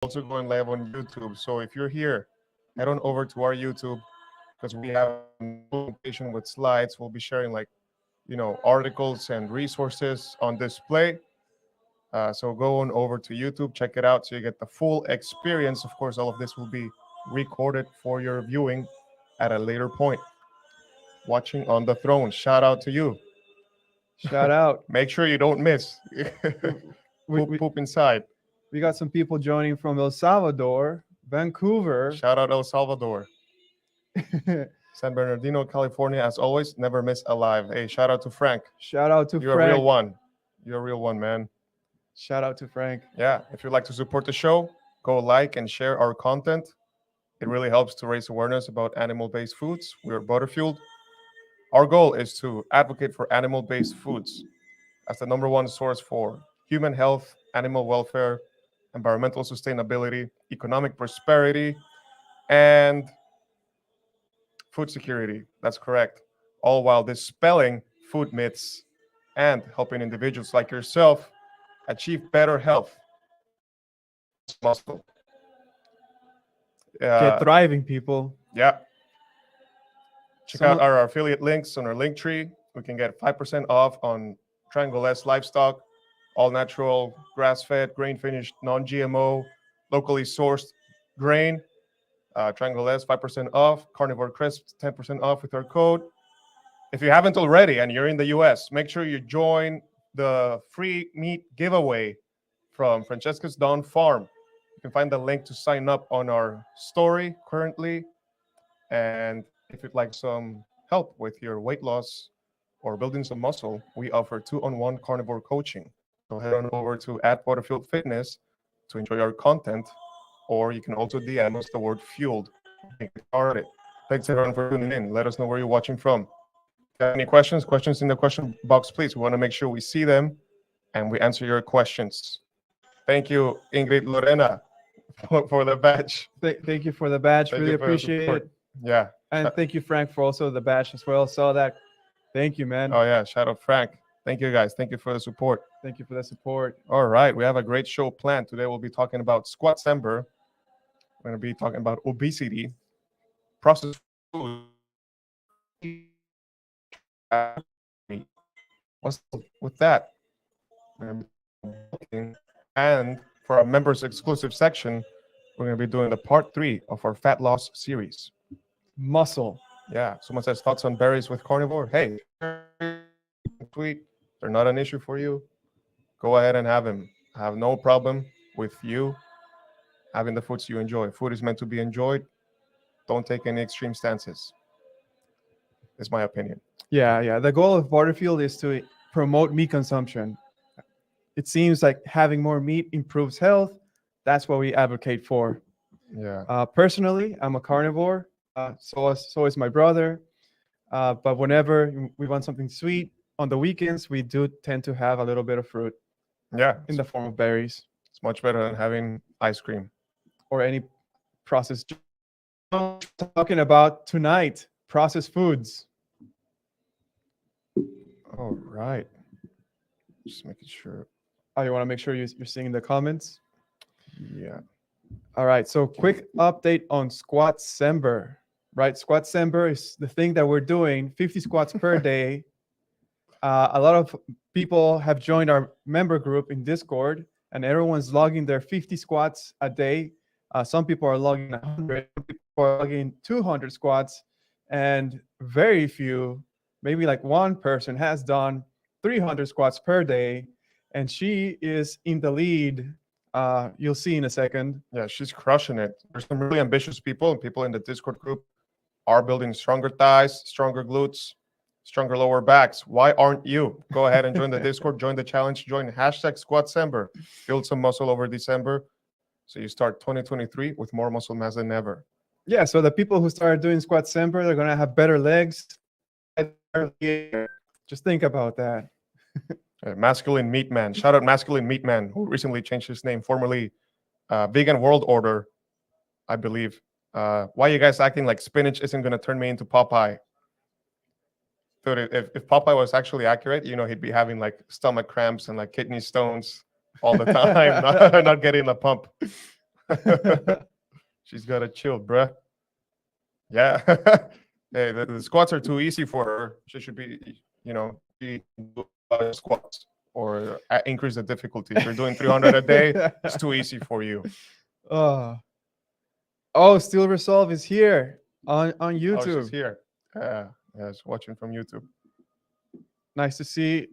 also going live on YouTube. So if you're here, head on over to our YouTube because we have a new presentation with slides. We'll be sharing articles and resources on display. So go on over to YouTube, check it out so you get the full experience. Of course, all of this will be recorded for your viewing at a later point. Watching on the throne, shout out to you. Shout out. Make sure you don't miss. We, poop, we, poop inside. we got some people joining from El Salvador, Vancouver. Shout out El Salvador. San Bernardino, California, as always, never miss a live. Hey, shout out to Frank. Shout out to You're Frank. a real one. You're a real one, man. Shout out to Frank. Yeah, if you'd like to support the show, go like and share our content. It really helps to raise awareness about animal-based foods. We're ButterFueled. Our goal is to advocate for animal-based foods as the number one source for human health, animal welfare, environmental sustainability, economic prosperity, and food security. That's correct. All while dispelling food myths and helping individuals like yourself achieve better health. Muscle. Get thriving, people. Yeah. Check out our affiliate links on our link tree. We can get 5% off on Triangle S livestock, all natural, grass-fed, grain-finished, non-GMO, locally sourced grain. Triangle S, 5% off. Carnivore Crisps, 10% off with our code. If you haven't already and you're in the US, make sure you join the free meat giveaway from Francesca's Dawn Farm. You can find the link to sign up on our story currently. And if you'd like some help with your weight loss or building some muscle, we offer 2-on-1 carnivore coaching. So head on over to @ButterFueled Fitness to enjoy our content, or you can also DM us the word fueled. Get started. Thanks everyone for tuning in. Let us know where you're watching from. If you have any questions in the question box, please. We want to make sure we see them and we answer your questions. Thank you, Ingrid Lorena, for the badge. Thank you for the badge. Thank really you for the appreciate support. it. Yeah. And thank you, Frank, for also the badge as well. Saw that. Thank you, man. Oh, yeah. Shout out, Frank. Thank you, guys. Thank you for the support. Thank you for the support. All right. We have a great show planned. Today, we'll be talking about Squatsember. We're going to be talking about obesity, processed food. What's with that? And for our members exclusive section, we're going to be doing the part 3 of our fat loss series. Muscle. Yeah. Someone says thoughts on berries with carnivore. Hey, tweet. They're not an issue for you. Go ahead and have them. I have no problem with you having the foods you enjoy. Food is meant to be enjoyed. Don't take any extreme stances. Is my opinion. Yeah. The goal of ButterFueled is to promote meat consumption. It seems like having more meat improves health. That's what we advocate for. Yeah. Personally, I'm a carnivore. So is my brother. But whenever we want something sweet on the weekends, we do tend to have a little bit of fruit. Yeah. In the form of berries. It's much better than having ice cream or any processed. Talking about tonight, processed foods. All right. Just making sure. Oh, you want to make sure you're seeing the comments? Yeah. All right. So quick update on Squatsember. Right. Squatsember is the thing that we're doing 50 squats per day. A lot of people have joined our member group in Discord, and everyone's logging their 50 squats a day. Some people are logging 100, some people are logging 200 squats, and very few, maybe like one person has done 300 squats per day, and she is in the lead. You'll see in a second. Yeah, she's crushing it. There's some really ambitious people, and people in the Discord group are building stronger thighs, stronger glutes, stronger lower backs. Why aren't you? Go ahead and join the Discord, join the challenge, join #Squatsember. Build some muscle over December so you start 2023 with more muscle mass than ever. Yeah, so the people who started doing Squatsember, they're going to have better legs. Just think about that. Masculine Meat Man. Shout out Masculine Meat Man, who recently changed his name, formerly Vegan World Order, I believe. Why are you guys acting like spinach isn't going to turn me into Popeye? Dude, if Popeye was actually accurate, he'd be having like stomach cramps and like kidney stones all the time, not getting the pump. She's got to chill, bruh. Yeah. Hey, the squats are too easy for her. She should be, be squats or increase the difficulty. If you're doing 300 a day, it's too easy for you. Oh, Steel Resolve is here on Oh, she's YouTube. here. Yeah, she's watching from YouTube. Nice to see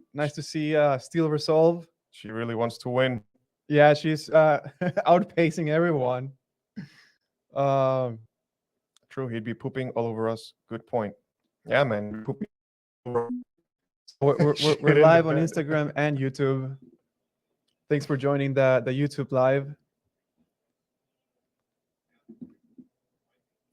Steel Resolve. She really wants to win. Yeah, she's outpacing everyone. True, he'd be pooping all over us. Good point. Yeah, man. Pooping We're Shit in the live on bed. Instagram and YouTube. Thanks for joining the YouTube live.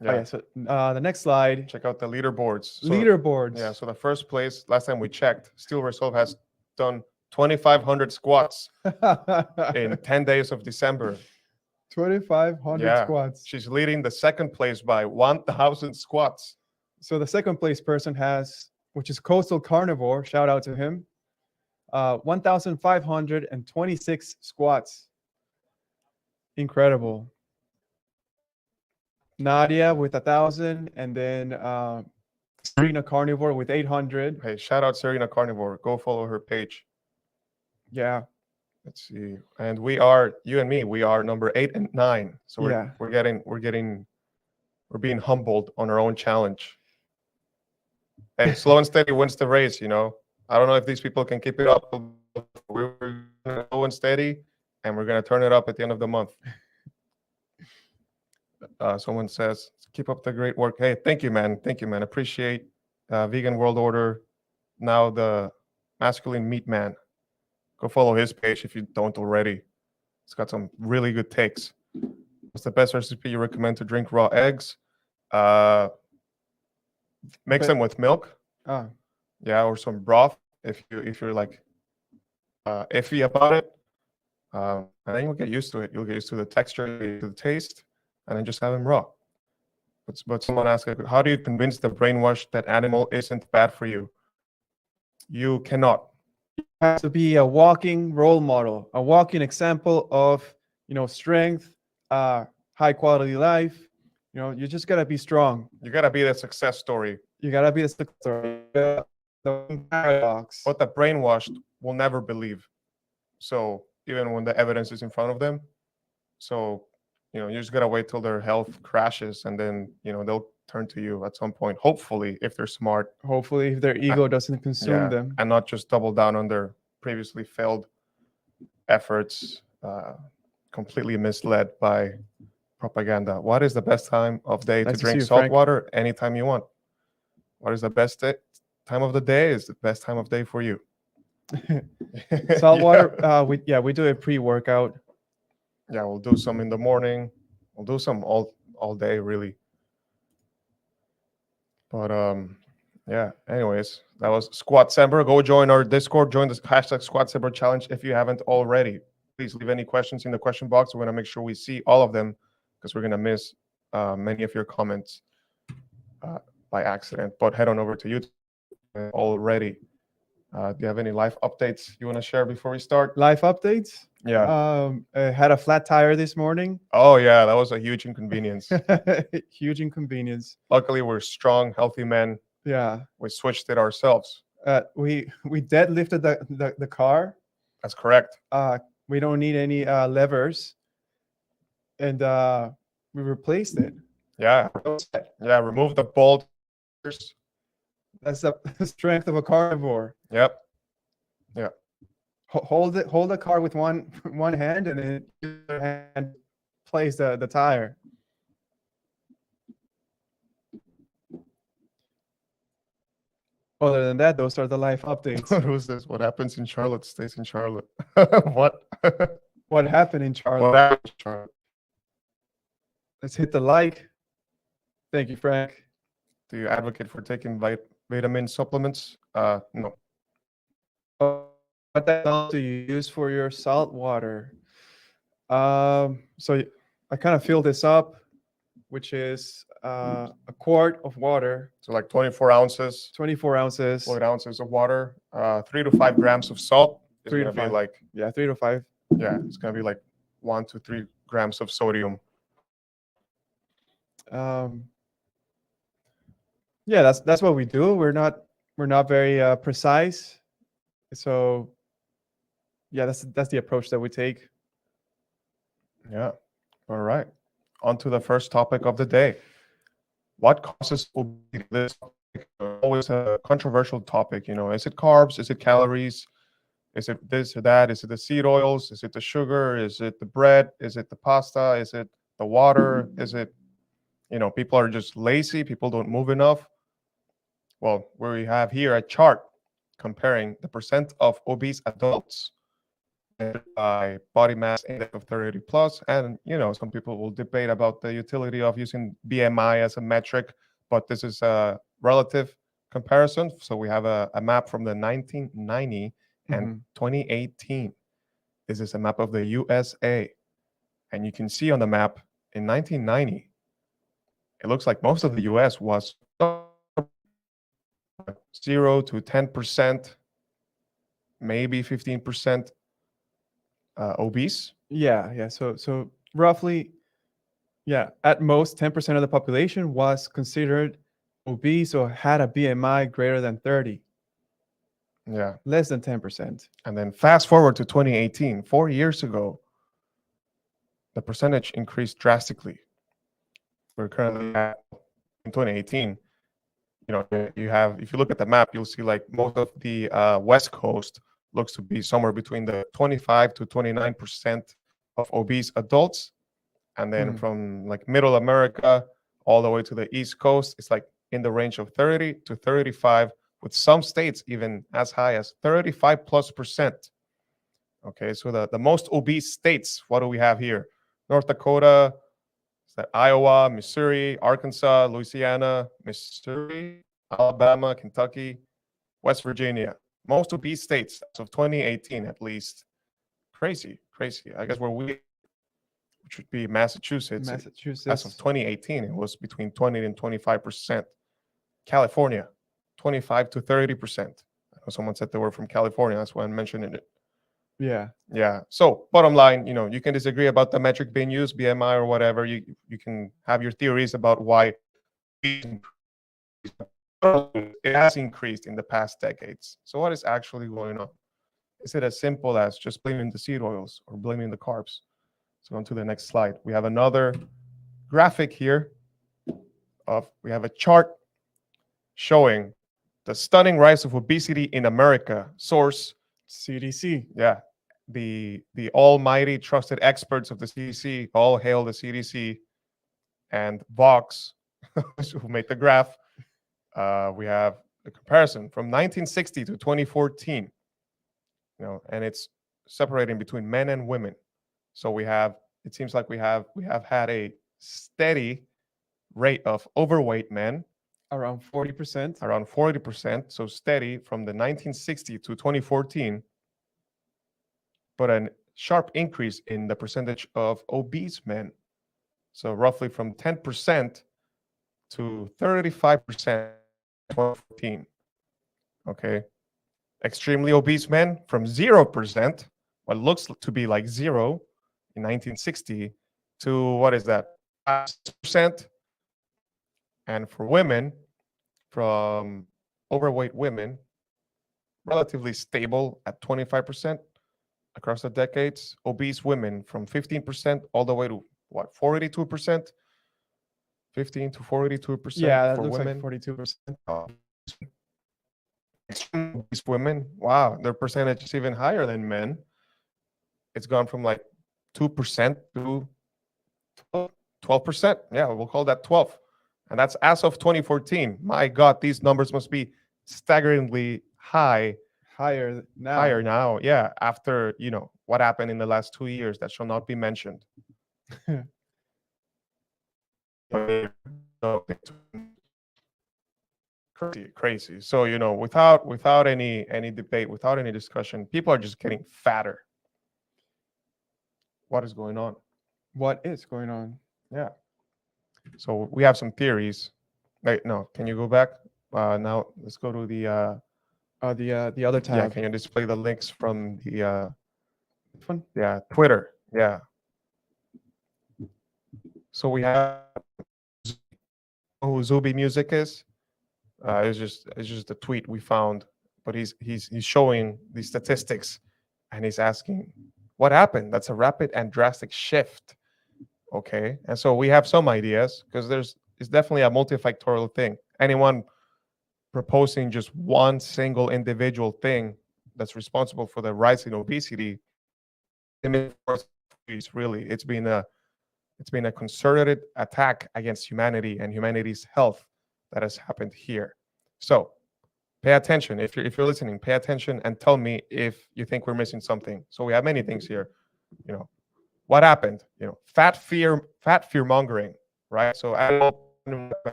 Yeah. Oh, yeah, so the next slide, Check out the leaderboards. So, leaderboards. yeah, so the first place, last time we checked, Steel Resolve has done 2,500 squats in 10 days of December. 2,500 Yeah. squats. She's leading the second place by 1,000 squats. So the second place person has, which is Coastal Carnivore, shout out to him, 1,526 squats. Incredible. Nadia with 1,000, and then Serena Carnivore with 800. Hey, shout out Serena Carnivore. Go follow her page. Yeah. Let's see. And we are, you and me, we are number 8 and 9. So we're being humbled on our own challenge. Hey, slow and steady wins the race, I don't know if these people can keep it up. We're slow and steady, and we're going to turn it up at the end of the month. Someone says, keep up the great work. Hey, thank you, man. Appreciate Vegan World Order, now the Masculine Meat Man. Go follow his page if you don't already. It's got some really good takes. What's the best recipe you recommend to drink raw eggs? Mix them with milk. Yeah, or some broth if you're like iffy about it. And then you'll get used to it. You'll get used to the texture, to the taste, and then just have them raw. But someone asked, how do you convince the brainwash that animal isn't bad for you? You cannot. You have to be a walking role model, a walking example of, strength, high quality life. You just gotta be strong. You gotta be the success story. You gotta be the success story. The paradox. But the brainwashed will never believe. So even when the evidence is in front of them, so you just gotta wait till their health crashes, and then they'll turn to you at some point. Hopefully, if they're smart. Hopefully, if their ego doesn't consume them, and not just double down on their previously failed efforts, completely misled by propaganda. What is the best time of day to drink salt water? Anytime you want. What is the best time of the day? Is the best time of day for you? Salt water. We do a pre-workout. Yeah, we'll do some in the morning. We'll do some all day, really. But yeah. Anyways, that was Squat Sember. Go join our Discord. Join the hashtag Squat Sember Challenge if you haven't already. Please leave any questions in the question box. We're gonna make sure we see all of them, because we're gonna miss many of your comments by accident. But head on over to YouTube already. Do you have any life updates you want to share before we start? Life updates? Yeah. I had a flat tire this morning. Oh yeah, that was a huge inconvenience. Huge inconvenience. Luckily, we're strong, healthy men. Yeah. We switched it ourselves. We deadlifted the car. That's correct. We don't need any levers, and we replaced it. Yeah. Yeah. Remove the bolt. That's the strength of a carnivore. Yep. Yeah. Hold the car with one hand, and then the other hand place the tire. Other than that, those are the life updates. Who's this? What happens in Charlotte stays in Charlotte. What? What happened in Charlotte? What happened in Charlotte? Let's hit the like. Thank you, Frank. Do you advocate for taking vitamin supplements? No. What do you use for your salt water? So I kind of fill this up, which is a quart of water. So like 24 ounces. 24 ounces. 40 ounces of water. 3 to 5 grams of salt. It's 3 to gonna be 5. like, yeah, 3 to 5. yeah, it's gonna be like 1 to 3 grams of sodium. Yeah, that's what we do. We're not very precise. So yeah, that's the approach that we take. Yeah. All right. On to the first topic of the day. What causes obesity? This topic is always a controversial topic. Is it carbs? Is it calories? Is it this or that? Is it the seed oils? Is it the sugar? Is it the bread? Is it the pasta? Is it the water? Is it, people are just lazy? People don't move enough? Well, we have here a chart comparing the percent of obese adults measured by body mass index of 30 plus. And, some people will debate about the utility of using BMI as a metric, but this is a relative comparison. So we have a map from the 1990 and 2018. This is a map of the USA. And you can see on the map in 1990, it looks like most of the US was 0 to 10%, maybe 15% obese. Yeah. So roughly, yeah, at most 10% of the population was considered obese or had a BMI greater than 30. Yeah. Less than 10%. And then fast forward to 2018, 4 years ago, the percentage increased drastically. We're currently at, in 2018, you have, if you look at the map, you'll see like most of the West Coast looks to be somewhere between the 25 to 29% of obese adults. And then from like middle America all the way to the East Coast, it's like in the range of 30 to 35, with some states even as high as 35+%. Okay, so the most obese states, what do we have here? North Dakota, is that Iowa, Missouri, Arkansas, Louisiana, Missouri, Alabama, Kentucky, West Virginia. Most obese states as of 2018, at least. Crazy. I guess which would be Massachusetts. As of 2018, it was between 20 and 25%. California, 25 to 30%. I know someone said they were from California. That's why I'm mentioning it. Yeah. So bottom line, you can disagree about the metric being used, BMI or whatever. You can have your theories about why it has increased in the past decades. So what is actually going on? Is it as simple as just blaming the seed oils or blaming the carbs? So on to the next slide. We have another graphic here we have a chart showing the stunning rise of obesity in America. Source CDC. Yeah. The almighty trusted experts of the CDC, all hail the CDC, and Vox, who made the graph. We have a comparison from 1960 to 2014, and it's separating between men and women. So it seems like we have had a steady rate of overweight men, around 40%. Around 40%, so steady from the 1960 to 2014. But a sharp increase in the percentage of obese men. So roughly from 10% to 35% in 2014. Okay. Extremely obese men from 0%, what looks to be like zero in 1960, to what is that? 5%. And for women, from overweight women, relatively stable at 25%. Across the decades, obese women from 15% all the way to what, 42%? 15 to 42% Yeah, that for looks women. like 42%. Obese women, wow, their percentage is even higher than men. It's gone from like 2% to 12%. Yeah, we'll call that 12. And that's as of 2014. My God, these numbers must be staggeringly Higher now. Yeah, after what happened in the last 2 years that shall not be mentioned. Crazy. So without any debate, without any discussion, people are just getting fatter. What is going on? Yeah. So we have some theories. Wait, no, can you go back? Now let's go to the other tab. Yeah, can you display the links from the one? Yeah, Twitter. Yeah. So we have who Zuby Music is. It's just a tweet we found, but he's showing the statistics, and he's asking, what happened? That's a rapid and drastic shift. Okay, and so we have some ideas because it's definitely a multifactorial thing. Anyone proposing just one single individual thing that's responsible for the rise in obesity, really, it's been a concerted attack against humanity and humanity's health that has happened here. So pay attention. If you're listening, pay attention and tell me if you think we're missing something. So we have many things here. You know, what happened? You know, fat fear mongering, right? So animal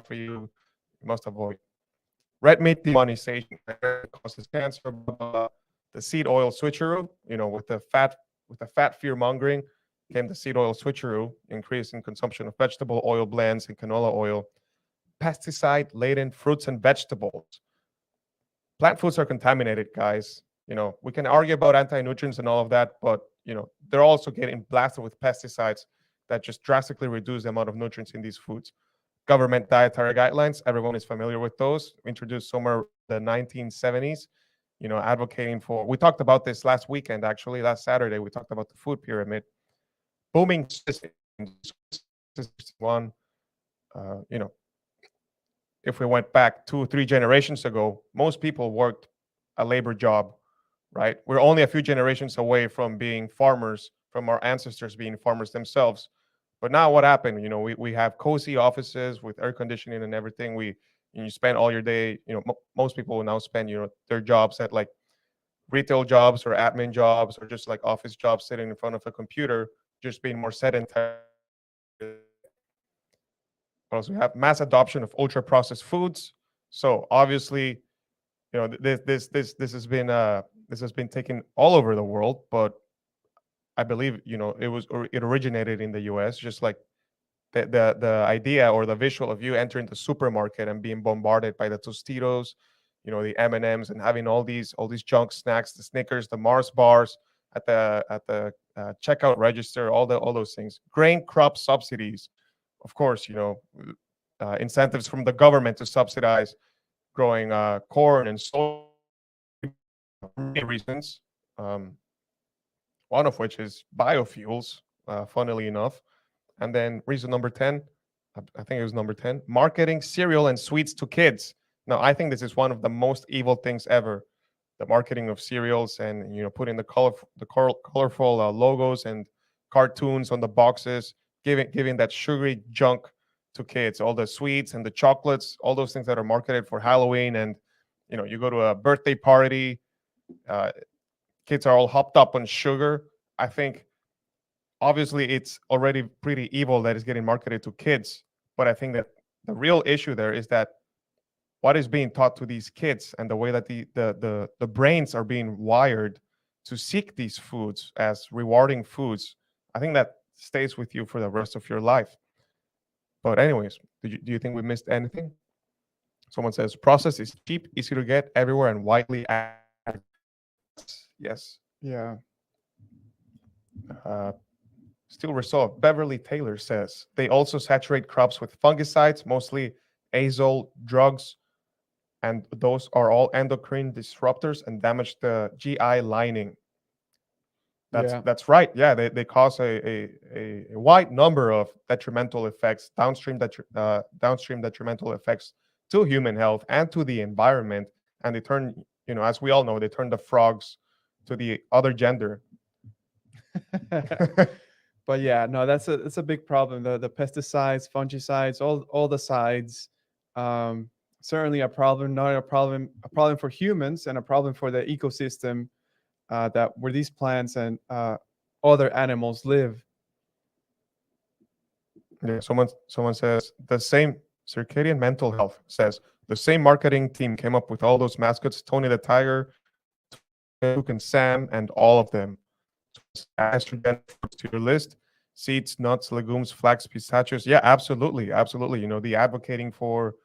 for you must avoid. Red meat demonization causes cancer. Blah, blah, blah. The seed oil switcheroo, you know, with the fat fear mongering came the seed oil switcheroo, increase in consumption of vegetable oil blends and canola oil, pesticide laden fruits and vegetables. Plant foods are contaminated, guys. You know, we can argue about anti-nutrients and all of that, but you know, they're also getting blasted with pesticides that just drastically reduce the amount of nutrients in these foods. Government dietary guidelines, everyone is familiar with those, introduced somewhere the 1970s, you know, advocating for, we talked about this last weekend, actually, last Saturday, we talked about the food pyramid. Booming one, you know, if we went back 2 or 3 generations ago, most people worked a labor job, right? We're only a few generations away from being farmers, from our ancestors being farmers themselves. But now what happened? You know, we have cozy offices with air conditioning and everything. You spend all your day, you know, most people will now spend, you know, their jobs at like retail jobs or admin jobs or just like office jobs sitting in front of a computer, just being more sedentary. Also, we have mass adoption of ultra processed foods. So obviously, you know, this has been taken all over the world, but I believe, you know, it originated in the U.S. Just like the idea or the visual of you entering the supermarket and being bombarded by the Tostitos, you know, the M&Ms, and having all these junk snacks, the Snickers, the Mars bars at the checkout register, all those things. Grain crop subsidies, of course, you know, incentives from the government to subsidize growing corn and soy for many reasons. Um, one of which is biofuels, funnily enough. And then reason number 10, I think it was number 10, marketing cereal and sweets to kids. Now, I think this is one of the most evil things ever. The marketing of cereals and, you know, putting the colorful logos and cartoons on the boxes, giving that sugary junk to kids, all the sweets and the chocolates, all those things that are marketed for Halloween. And, you know, you go to a birthday party, uh, kids are all hopped up on sugar. I think obviously it's already pretty evil that it's getting marketed to kids, but I think that the real issue there is that what is being taught to these kids and the way that the brains are being wired to seek these foods as rewarding foods, I think that stays with you for the rest of your life. But anyways, do you think we missed anything? Someone says process is cheap, easy to get everywhere, and widely advertised. Yes. Yeah. Uh, Still resolved. Beverly Taylor says they also saturate crops with fungicides, mostly azole drugs, and those are all endocrine disruptors and damage the GI lining. Yeah. That's right. Yeah, they cause a wide number of detrimental effects, downstream detrimental effects to human health and to the environment. And they turn, you know, as we all know, they turn the frogs to the other gender. But yeah, no, that's a big problem. The pesticides, fungicides, all the sides, certainly a problem. Not a problem for humans, and a problem for the ecosystem that where these plants and other animals live. Yeah, someone says the same circadian mental health says the same marketing team came up with all those mascots, Tony the Tiger, Luke and Sam, and all of them. So estrogen to your list: seeds, nuts, legumes, flax, pistachios. Yeah, absolutely, absolutely. You know, the advocating for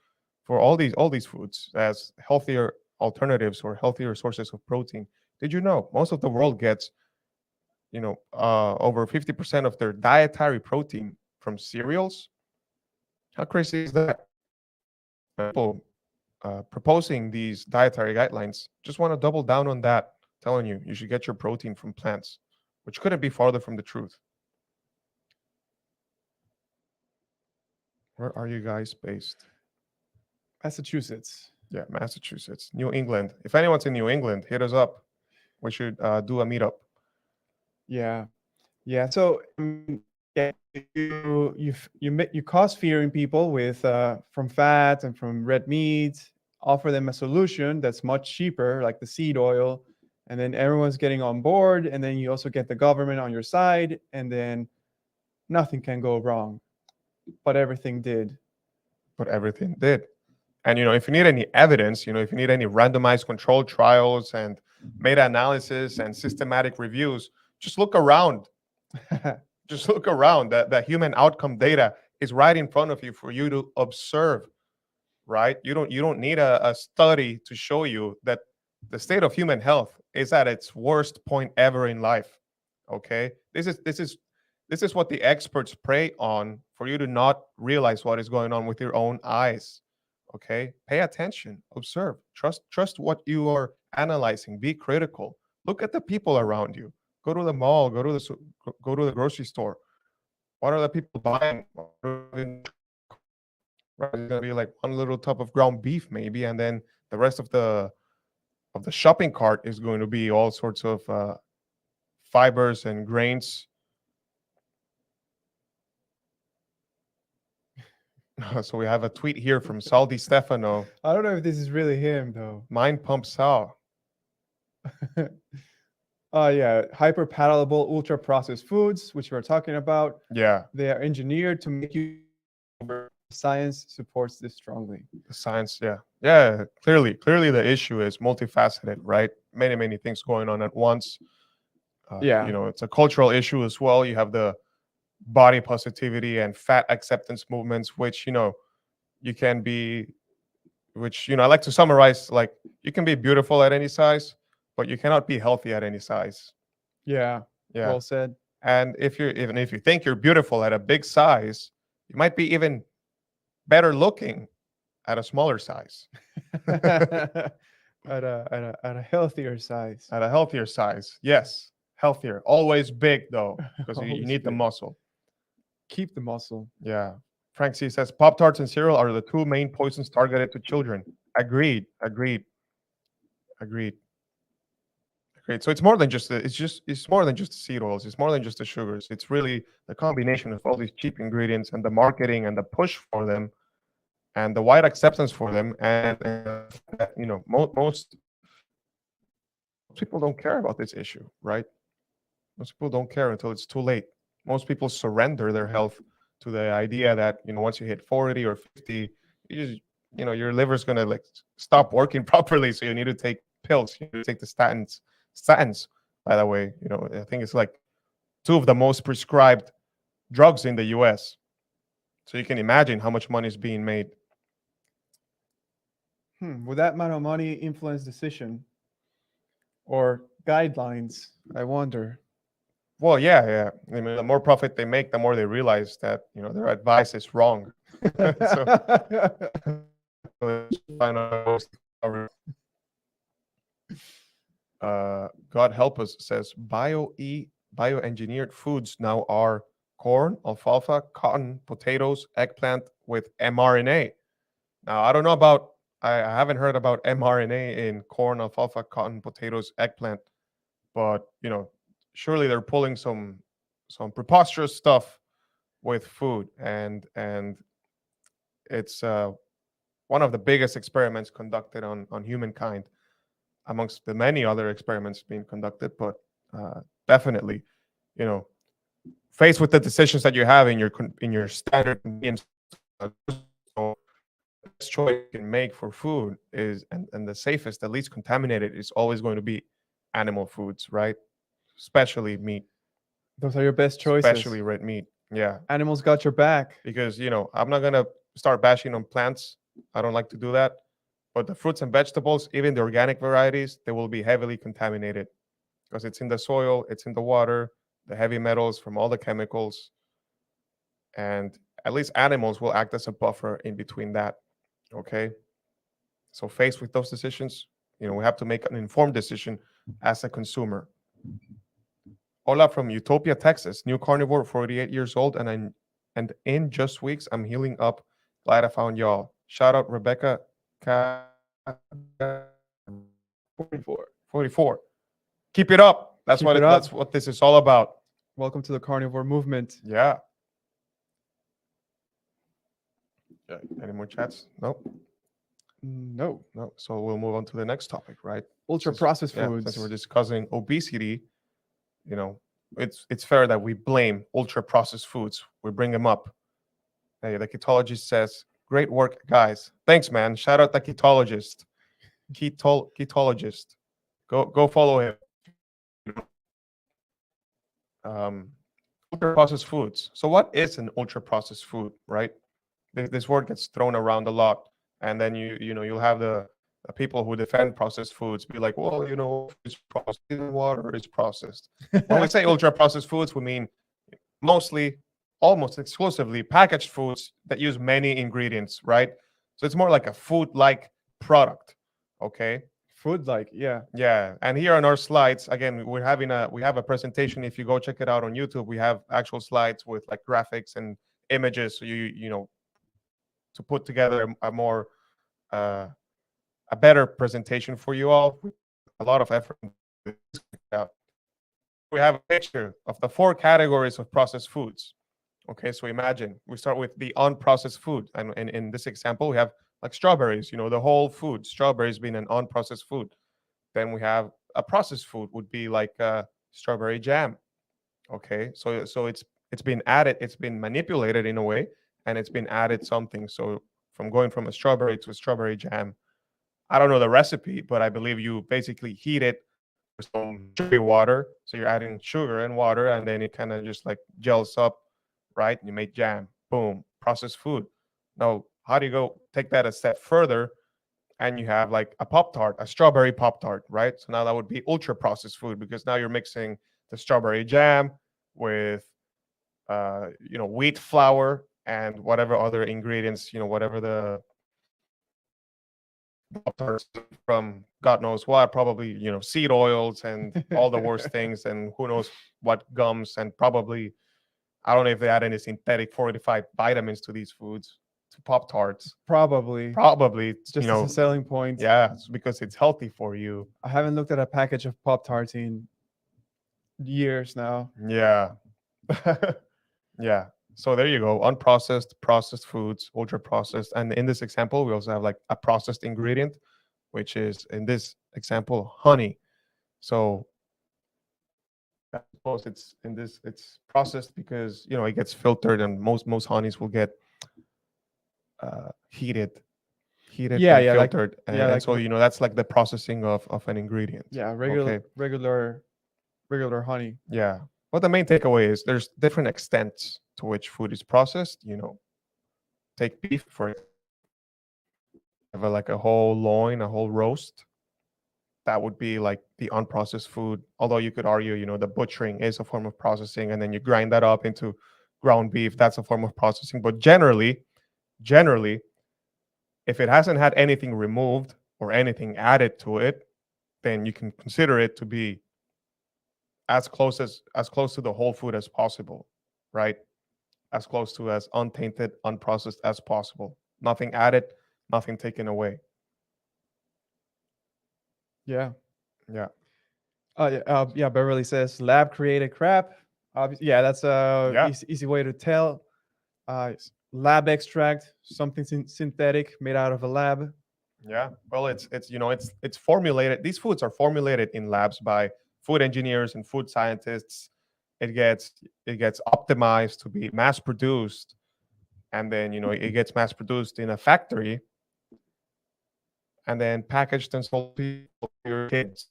all these foods as healthier alternatives or healthier sources of protein. Did you know most of the world gets, you know, over 50% of their dietary protein from cereals. How crazy is that? People proposing these dietary guidelines just want to double down on that, telling you should get your protein from plants, which couldn't be farther from the truth. Where are you guys based? Massachusetts. Yeah, Massachusetts, New England. If anyone's in New England, hit us up. We should do a meetup. Yeah, yeah. So yeah, you cause fear in people with from fat and from red meat. Offer them a solution that's much cheaper, like the seed oil, and then everyone's getting on board. And then you also get the government on your side, and then nothing can go wrong. But everything did. But everything did. And if you need any evidence, if you need any randomized controlled trials and meta-analysis and systematic reviews, just look around. Just look around. That human outcome data is right in front of you for you to observe. Right? You don't need a study to show you that the state of human health is at its worst point ever in life. Okay? This is what the experts prey on for you to not realize what is going on with your own eyes. Okay? Pay attention, observe, trust what you are analyzing, be critical. Look at the people around you. Go to the mall, go to the grocery store. What are the people buying? Right, it's gonna be like one little tub of ground beef, maybe, and then the rest of the shopping cart is going to be all sorts of fibers and grains. So we have a tweet here from Sal Di Stefano. I don't know if this is really him though. Mind pump Sal. Oh yeah, hyper palatable, ultra processed foods, which we're talking about. Yeah, They are engineered to make you. Science supports this strongly. the science. Yeah. Clearly, the issue is multifaceted, right? Many things going on at once. Yeah. It's a cultural issue as well. You have the body positivity and fat acceptance movements, which you can be, which I like to summarize like you can be beautiful at any size, but you cannot be healthy at any size. Yeah. Yeah. Well said. And if you think you're beautiful at a big size, you might be even better looking at a smaller size. at a healthier size. At a healthier size. Yes. Healthier. Always big though, because you Always need the big. muscle. Keep the muscle. Yeah. Frank C says Pop Tarts and cereal are the two main poisons targeted to children. Agreed. Great. So it's more than just it's more than just the seed oils. It's more than just the sugars. It's really the combination of all these cheap ingredients and the marketing and the push for them and the wide acceptance for them. And most people don't care about this issue, right? Most people don't care until it's too late. Most people surrender their health to the idea that once you hit 40 or 50, you just your liver's gonna like stop working properly, so you need to take pills. You need to take the statins, by the way, I think it's like 2 of the most prescribed drugs in the US. So you can imagine how much money is being made. Would that amount of money influence decision or guidelines? I wonder. Well, yeah. I mean, the more profit they make, the more they realize that their advice is wrong. God help us says bioengineered foods now are corn, alfalfa, cotton, potatoes, eggplant with mRNA. Now I don't know about I haven't heard about mRNA in corn, alfalfa, cotton, potatoes, eggplant, but surely they're pulling some preposterous stuff with food, and it's one of the biggest experiments conducted on humankind amongst the many other experiments being conducted. But definitely, faced with the decisions that you have in your standard convenience store, the best choice you can make for food is and the safest, the least contaminated is always going to be animal foods, right? Especially meat. Those are your best choices. Especially red meat. Yeah. Animals got your back. Because, I'm not going to start bashing on plants. I don't like to do that. But the fruits and vegetables, even the organic varieties, they will be heavily contaminated because it's in the soil, it's in the water, the heavy metals from all the chemicals. and at least animals will act as a buffer in between that. Okay, so faced with those decisions, we have to make an informed decision as a consumer. Hola from Utopia, Texas, new carnivore, 48 years old, and in just weeks I'm healing up. Glad I found y'all. Shout out Rebecca. 44. 44. Keep it up. That's Keep what it up. that's what this is all about. Welcome to the carnivore movement. Yeah. Any more chats? No. No. No. So we'll move on to the next topic, right? Ultra processed foods. Since we're discussing obesity, it's fair that we blame ultra processed foods. We bring them up. Hey, the ketologist says, "Great work, guys. Thanks, man. Shout out the ketologist. Ketologist. Go follow him." Ultra processed foods. So what is an ultra processed food, right? This word gets thrown around a lot, and then you'll have the people who defend processed foods be like, well, it's processed, even water is processed. When we say ultra processed foods, we mean mostly, almost exclusively packaged foods that use many ingredients, right? So it's more like a food-like product. Okay. Food like, yeah. Yeah, and here on our slides, again, we have a presentation. If you go check it out on YouTube, we have actual slides with like graphics and images, so to put together a more a better presentation for you all. A lot of effort. We have a picture of the 4 categories of processed foods. Okay, so imagine we start with the unprocessed food, and in this example, we have like strawberries. The whole food, strawberries being an unprocessed food. Then we have a processed food, would be like strawberry jam. Okay, so it's been added, it's been manipulated in a way, and it's been added something. So going from a strawberry to a strawberry jam, I don't know the recipe, but I believe you basically heat it with some sugary water. So you're adding sugar and water, and then it kind of just like gels up, right? You make jam. Boom, processed food. Now, how do you go take that a step further? And you have like a Pop Tart, a strawberry Pop Tart, right? So now that would be ultra processed food, because now you're mixing the strawberry jam with, wheat flour and whatever other ingredients, whatever the Pop Tarts from God knows what, probably, seed oils and all the worst things, and who knows what gums, and probably, I don't know if they add any synthetic fortified vitamins to these foods, to Pop Tarts. Probably. Probably, Just as a selling point. Yeah, it's because it's healthy for you. I haven't looked at a package of Pop Tarts in years now. Yeah. Yeah. So there you go. Unprocessed, processed foods, ultra processed. And in this example, we also have like a processed ingredient, which is in this example, honey. So I suppose it's processed because it gets filtered, and most honeys will get heated Yeah, and yeah, like- filtered. yeah, And like so that's like the processing of an ingredient. Yeah, Okay. regular honey. Yeah. But the main takeaway is there's different extents to which food is processed. Take beef for example, have like a whole loin, a whole roast. That would be like the unprocessed food. Although you could argue, the butchering is a form of processing, and then you grind that up into ground beef. That's a form of processing. But generally, if it hasn't had anything removed or anything added to it, then you can consider it to be as close to the whole food as possible, right? As close to as untainted, unprocessed as possible. Nothing added, nothing taken away. Yeah. Yeah. Yeah. Beverly says lab created crap. Yeah, that's a Yeah. easy way to tell. Lab extract, something synthetic made out of a lab. Yeah. Well, it's formulated. These foods are formulated in labs by food engineers and food scientists. It gets optimized to be mass produced, and then it gets mass produced in a factory, and then packaged and sold to your kids.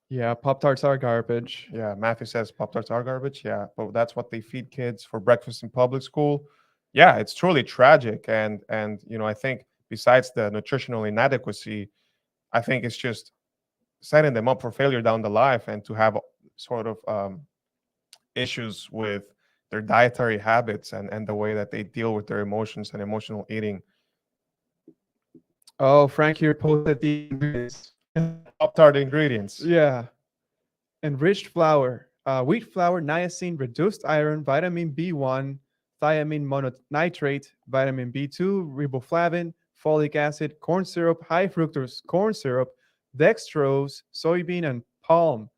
Yeah, Pop Tarts are garbage. Yeah, Matthew says Pop Tarts are garbage. Yeah, but that's what they feed kids for breakfast in public school. Yeah, it's truly tragic, and I think besides the nutritional inadequacy, I think it's just setting them up for failure down the life, and to have sort of issues with their dietary habits and the way that they deal with their emotions and emotional eating. Oh, Frank here posted the ingredients. Pop-Tart ingredients. Yeah. Enriched flour, wheat flour, niacin, reduced iron, vitamin B1, thiamine mononitrate, vitamin B2, riboflavin, folic acid, corn syrup, high fructose corn syrup, dextrose, soybean, and palm.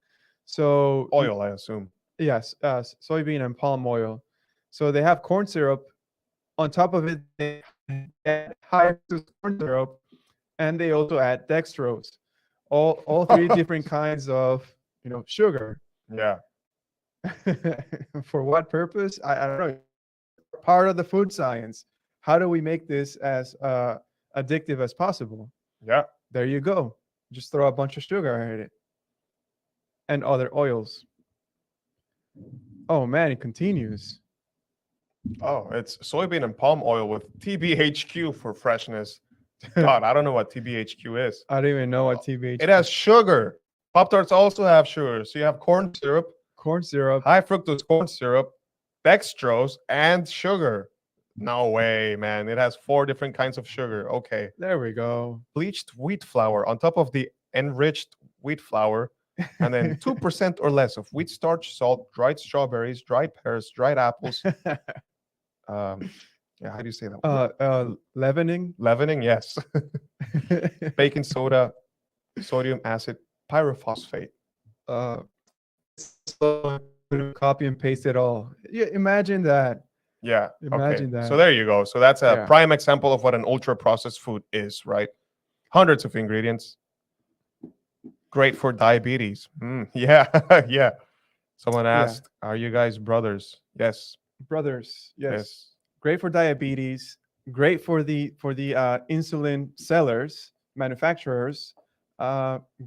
So Oil, I assume. yes, soybean and palm oil. So they have corn syrup. On top of it, they add high fructose corn syrup, and they also add dextrose. All three different kinds of sugar. Yeah. For what purpose? I don't know. Part of the food science. How do we make this as addictive as possible? Yeah. There you go. Just throw a bunch of sugar at it and other oils. Oh man, it continues. Oh, it's soybean and palm oil with TBHQ for freshness. God, I don't know what TBHQ is. I don't even know what TBH. It has sugar. Pop-Tarts also have sugar. So you have corn syrup, corn syrup. high fructose corn syrup, dextrose, and sugar. No way, man. It has 4 different kinds of sugar. Okay. There we go. Bleached wheat flour on top of the enriched wheat flour, and then 2% or less of wheat starch, salt, dried strawberries, dried pears, dried apples. Yeah, how do you say that? Leavening. Leavening, yes. Baking soda, sodium acid, pyrophosphate. Copy and paste it all. Yeah, imagine that. Yeah. Imagine okay. that. So there you go. So that's a Yeah. prime example of what an ultra processed food is, right? Hundreds of ingredients. Great for diabetes. Yeah. Yeah. Someone asked, are you guys brothers? Yes. Brothers. Yes. Great for diabetes. Great for the insulin sellers, manufacturers.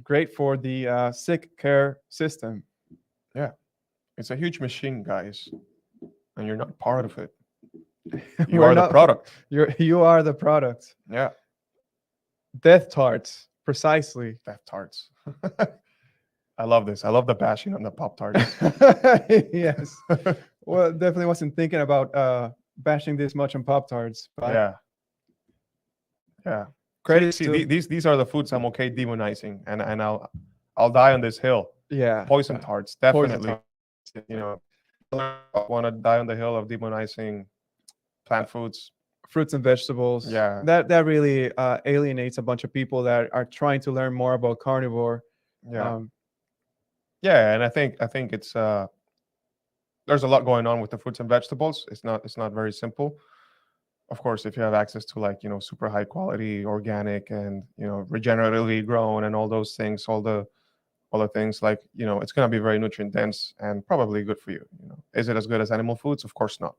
Great for the sick care system. Yeah. It's a huge machine, guys. And you're not part of it. You are the product. You are the product. Yeah. Death tarts, precisely. Death tarts. I love this. I love the bashing on the Pop-Tarts. Yes. Well, definitely wasn't thinking about bashing this much on Pop-Tarts. But yeah. Yeah. Credit See, these are the foods I'm okay demonizing, and I'll die on this hill. Yeah. Poison tarts, definitely. Poison You know, I want to die on the hill of demonizing plant foods, fruits and vegetables. Yeah. That really alienates a bunch of people that are trying to learn more about carnivore. Yeah. Yeah, and I think it's there's a lot going on with the fruits and vegetables. It's not very simple. Of course, if you have access to like, super high quality organic and, regeneratively grown and all those things, all the things like, it's going to be very nutrient dense and probably good for you. Is it as good as animal foods? Of course not.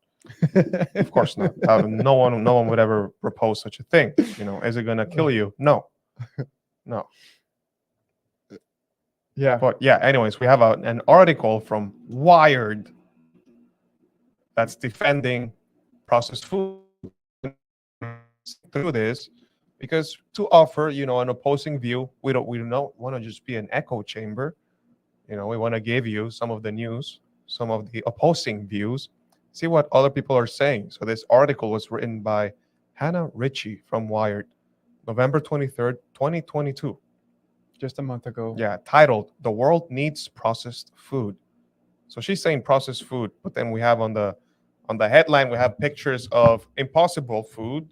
Of course not. No one would ever propose such a thing. Is it going to kill you? No. No. Yeah. But yeah, anyways, we have an article from Wired that's defending processed food through this, because to offer, an opposing view, we don't want to just be an echo chamber. We want to give you some of the news, some of the opposing views, see what other people are saying. So this article was written by Hannah Ritchie from Wired, November 23rd, 2022. Just a month ago. Yeah, titled "The World Needs Processed Food." So she's saying processed food, but then we have on the headline, we have pictures of impossible food,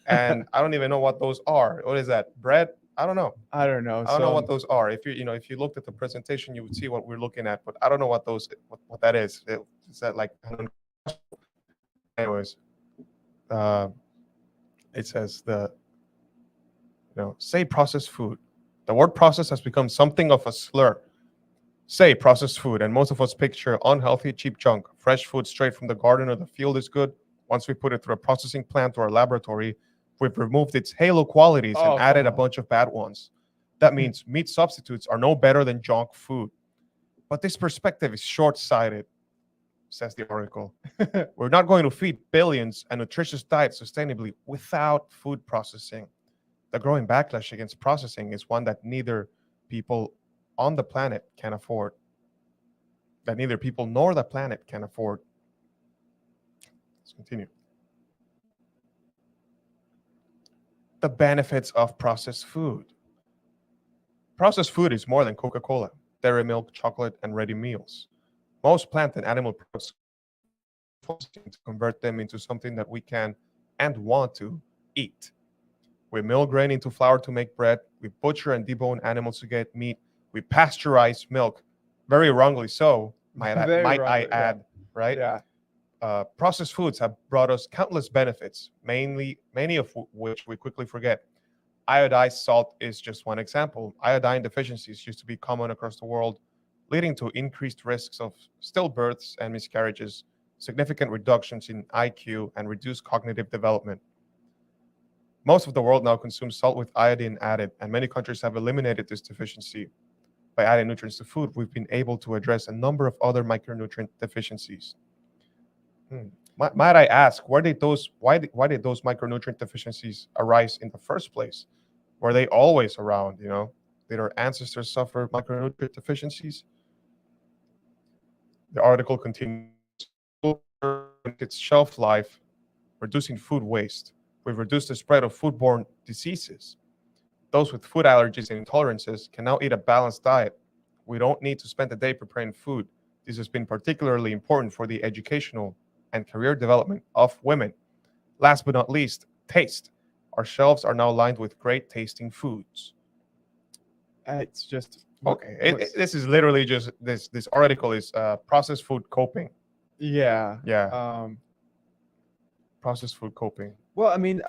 and I don't even know what those are. What is that? Bread? I don't know. I don't know. I don't know what those are. If you looked at the presentation, you would see what we're looking at, but I don't know what what that is. Is that like? Anyways, it says say processed food. The word process has become something of a slur. Say processed food, and most of us picture unhealthy, cheap junk. Fresh food straight from the garden or the field is good. Once we put it through a processing plant or a laboratory, we've removed its halo qualities and added a bunch of bad ones. That means meat substitutes are no better than junk food. But this perspective is short-sighted, says the article. We're not going to feed billions a nutritious diet sustainably without food processing. The growing backlash against processing is one that neither people on the planet can afford. That neither people nor the planet can afford. Let's continue. The benefits of processed food. Processed food is more than Coca-Cola, dairy milk, chocolate, and ready meals. Most plant and animal products to convert them into something that we can and want to eat. We mill grain into flour to make bread. We butcher and debone animals to get meat. We pasteurize milk, very wrongly so, Very might I wrongly, yeah. add, right? Yeah. Processed foods have brought us countless benefits, many of which we quickly forget. Iodized salt is just one example. Iodine deficiencies used to be common across the world, leading to increased risks of stillbirths and miscarriages, significant reductions in IQ, and reduced cognitive development. Most of the world now consumes salt with iodine added, and many countries have eliminated this deficiency. By adding nutrients to food, we've been able to address a number of other micronutrient deficiencies. Might I ask, why did those micronutrient deficiencies arise in the first place? Were they always around? Did our ancestors suffer micronutrient deficiencies? The article continues. Its shelf life, reducing food waste. We've reduced the spread of foodborne diseases. Those with food allergies and intolerances can now eat a balanced diet. We don't need to spend a day preparing food. This has been particularly important for the educational and career development of women. Last but not least, taste. Our shelves are now lined with great tasting foods. It's just Okay. This is literally just this article is processed food coping. yeah. Yeah. Processed food coping. Well, I mean,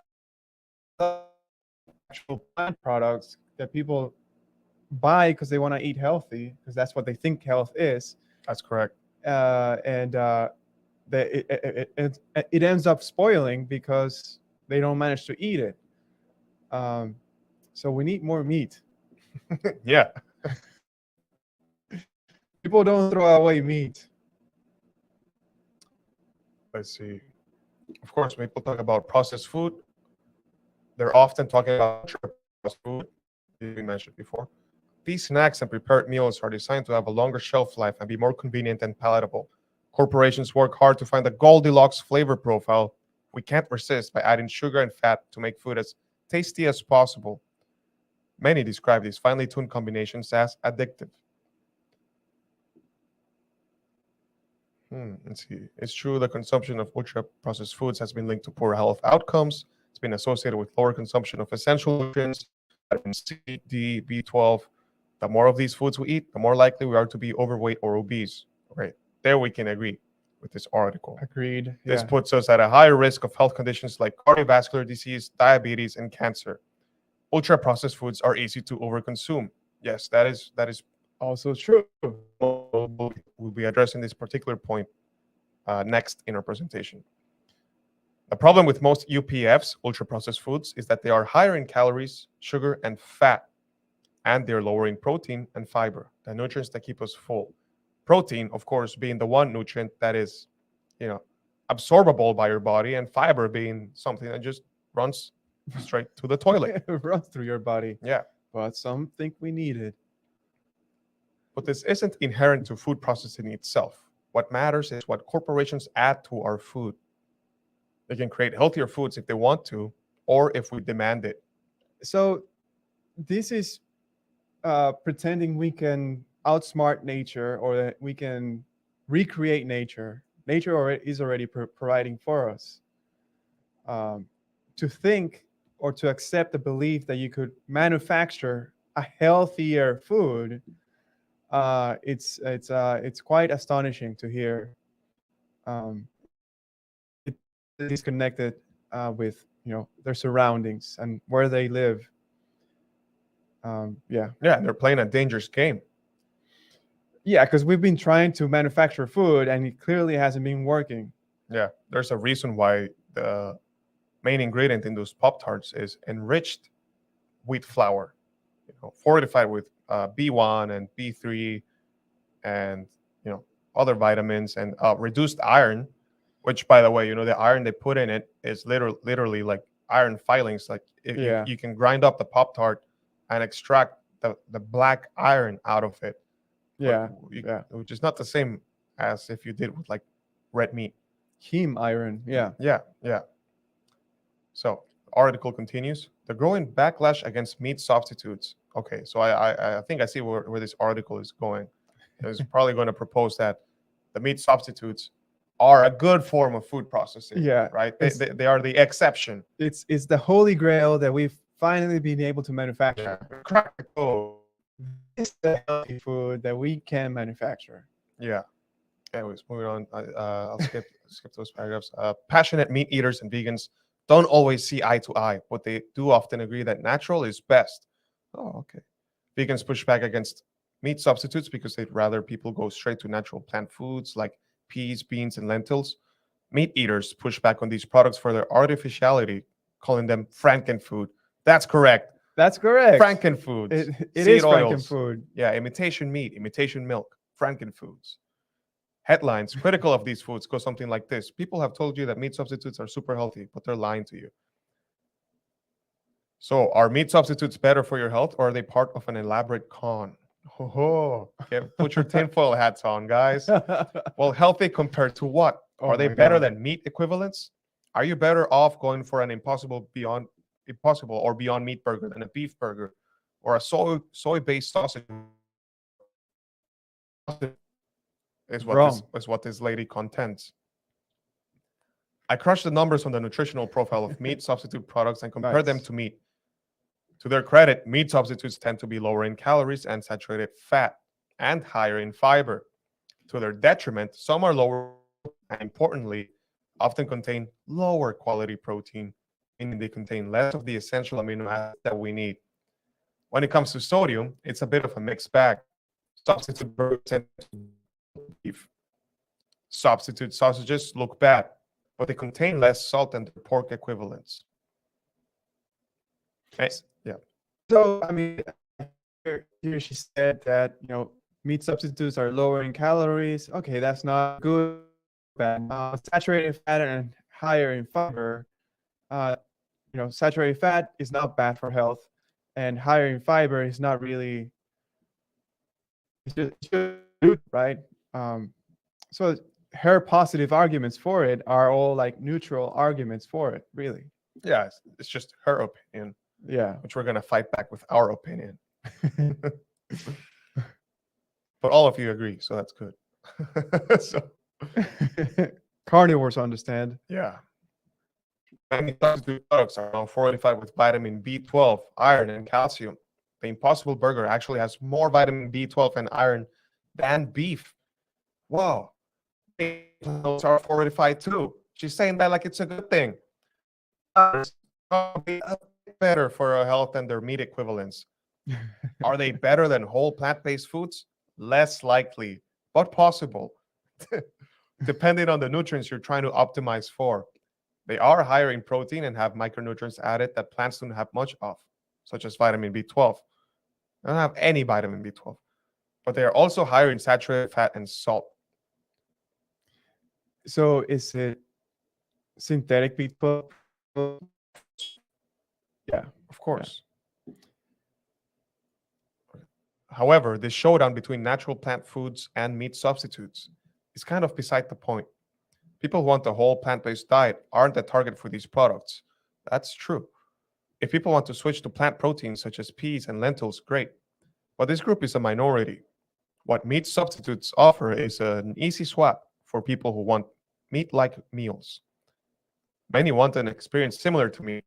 actual plant products that people buy because they want to eat healthy, because that's what they think health is. That's correct. And it ends up spoiling because they don't manage to eat it. So we need more meat. Yeah. People don't throw away meat. Let's see. Of course, when people talk about processed food, they're often talking about processed food, we mentioned before. These snacks and prepared meals are designed to have a longer shelf life and be more convenient and palatable. Corporations work hard to find the Goldilocks flavor profile we can't resist by adding sugar and fat to make food as tasty as possible. Many describe these finely tuned combinations as addictive. Let's see. It's true the consumption of ultra-processed foods has been linked to poor health outcomes. It's been associated with lower consumption of essential nutrients, vitamin C, D, B12. The more of these foods we eat, the more likely we are to be overweight or obese. Right there, we can agree with this article. Agreed. This puts us at a higher risk of health conditions like cardiovascular disease, diabetes, and cancer. Ultra-processed foods are easy to overconsume. Yes, that is also true. We'll be addressing this particular point next in our presentation. The problem with most UPFs, ultra-processed foods, is that they are higher in calories, sugar, and fat, and they're lower in protein and fiber, the nutrients that keep us full. Protein, of course, being the one nutrient that is, absorbable by your body, and fiber being something that just runs straight to the toilet. It runs through your body. Yeah. But some think we need it. But this isn't inherent to food processing itself. What matters is what corporations add to our food. They can create healthier foods if they want to, or if we demand it. So this is pretending we can outsmart nature, or that we can recreate nature. Nature is already providing for us. To think or to accept the belief that you could manufacture a healthier food, it's quite astonishing to hear. It's disconnected with their surroundings and where they live. Yeah, they're playing a dangerous game. Yeah, because we've been trying to manufacture food and it clearly hasn't been working. Yeah, there's a reason why the main ingredient in those Pop-Tarts is enriched wheat flour, fortified with B1 and B3 and other vitamins, and reduced iron, which, by the way, the iron they put in it is literally like iron filings. Like you can grind up the Pop-Tart and extract the black iron out of it. Yeah, which is not the same as if you did with like red meat. Heme iron. Yeah. Yeah. So article continues. The growing backlash against meat substitutes. Okay, so I think I see where this article is going. It's probably going to propose that the meat substitutes are a good form of food processing. Yeah. Right. They are the exception. It's the holy grail that we've finally been able to manufacture. Crack the code. It's the healthy food that we can manufacture. Yeah. Anyways, moving on. I'll skip those paragraphs. Passionate meat eaters and vegans don't always see eye to eye, but they do often agree that natural is best. Oh, okay. Vegans push back against meat substitutes because they'd rather people go straight to natural plant foods like peas, beans, and lentils. Meat eaters push back on these products for their artificiality, calling them frankenfood. That's correct. That's correct. Frankenfoods. It Seed is oils. frankenfood. Yeah, imitation meat, imitation milk, frankenfoods. Headlines critical of these foods go something like this. People have told you that meat substitutes are super healthy, but they're lying to you. So, are meat substitutes better for your health, or are they part of an elaborate con? Oh, okay, put your tinfoil hats on, guys. Well, healthy compared to what? Oh Are they my better God. than meat equivalents? Are you better off going for an impossible or beyond meat burger than a beef burger or a soy-based sausage? Is what this lady contends. I crushed the numbers on the nutritional profile of meat substitute products and compared them Nice. to meat. To their credit, meat substitutes tend to be lower in calories and saturated fat and higher in fiber. To their detriment, some are lower and importantly, often contain lower quality protein, meaning they contain less of the essential amino acids that we need. When it comes to sodium, it's a bit of a mixed bag. Substitute burgers tend to beef. Substitute sausages look bad, but they contain less salt than their pork equivalents. Yeah. So, I mean, here she said that, meat substitutes are lower in calories. Okay, that's not good, bad. Saturated fat and higher in fiber. Saturated fat is not bad for health, and higher in fiber is not really. It's just right. So her positive arguments for it are all like neutral arguments for it, really. Yeah, it's just her opinion, Yeah. which we're going to fight back with our opinion. But all of you agree, so that's good. So, carnivores understand. yeah. Many substitute products are now fortified with vitamin B12, iron, and calcium. The Impossible Burger actually has more vitamin B12 and iron than beef. Whoa. Those are fortified too. She's saying that like it's a good thing. Probably a bit better for our health than their meat equivalents. Are they better than whole plant-based foods? Less likely, but possible, depending on the nutrients you're trying to optimize for. They are higher in protein and have micronutrients added that plants don't have much of, such as vitamin B12. They don't have any vitamin B12, but they are also higher in saturated fat and salt. So is it synthetic B12? Yeah, of course. Yeah. However, this showdown between natural plant foods and meat substitutes is kind of beside the point. People who want the whole plant-based diet aren't the target for these products. That's true. If people want to switch to plant proteins such as peas and lentils, great. But this group is a minority. What meat substitutes offer is an easy swap for people who want meat-like meals. Many want an experience similar to meat.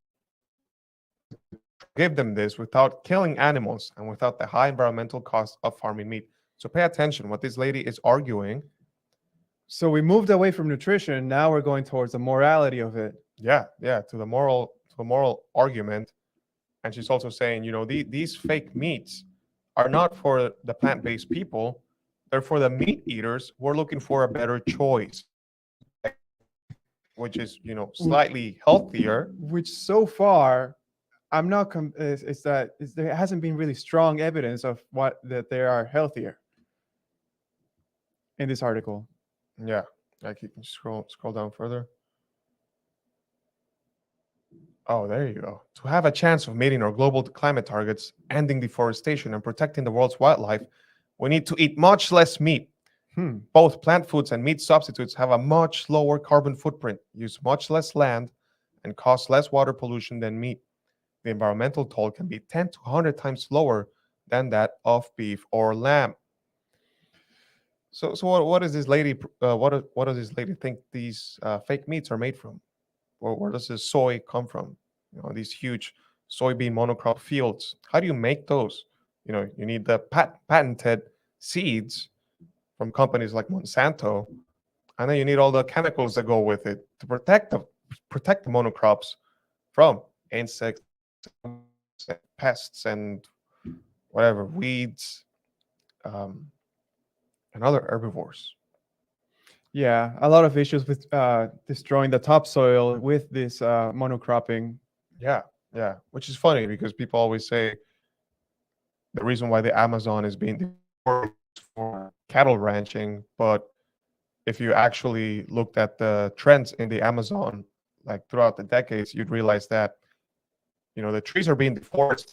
Give them this without killing animals and without the high environmental cost of farming meat. So pay attention. What this lady is arguing. So we moved away from nutrition. Now we're going towards the morality of it. Yeah, to the moral argument. And she's also saying, these fake meats are not for the plant-based people. They're for the meat eaters who are looking for a better choice, which is, slightly healthier. Which so far, I'm not. There hasn't been really strong evidence of that they are healthier in this article. Yeah, I can scroll down further. Oh, there you go. To have a chance of meeting our global climate targets, ending deforestation, and protecting the world's wildlife, we need to eat much less meat. Both plant foods and meat substitutes have a much lower carbon footprint, use much less land, and cause less water pollution than meat. The environmental toll can be 10 to 100 times lower than that of beef or lamb. So what does this lady what does this lady think these fake meats are made from? Where does this soy come from? These huge soybean monocrop fields. How do you make those? You need the patented seeds from companies like Monsanto, and then you need all the chemicals that go with it to protect the monocrops from insects, pests, and whatever weeds, and other herbivores. Yeah, a lot of issues with destroying the topsoil with this monocropping. Yeah, yeah, which is funny because people always say the reason why the Amazon is being deforested for cattle ranching, but if you actually looked at the trends in the Amazon, like throughout the decades, you'd realize that the trees are being deforested,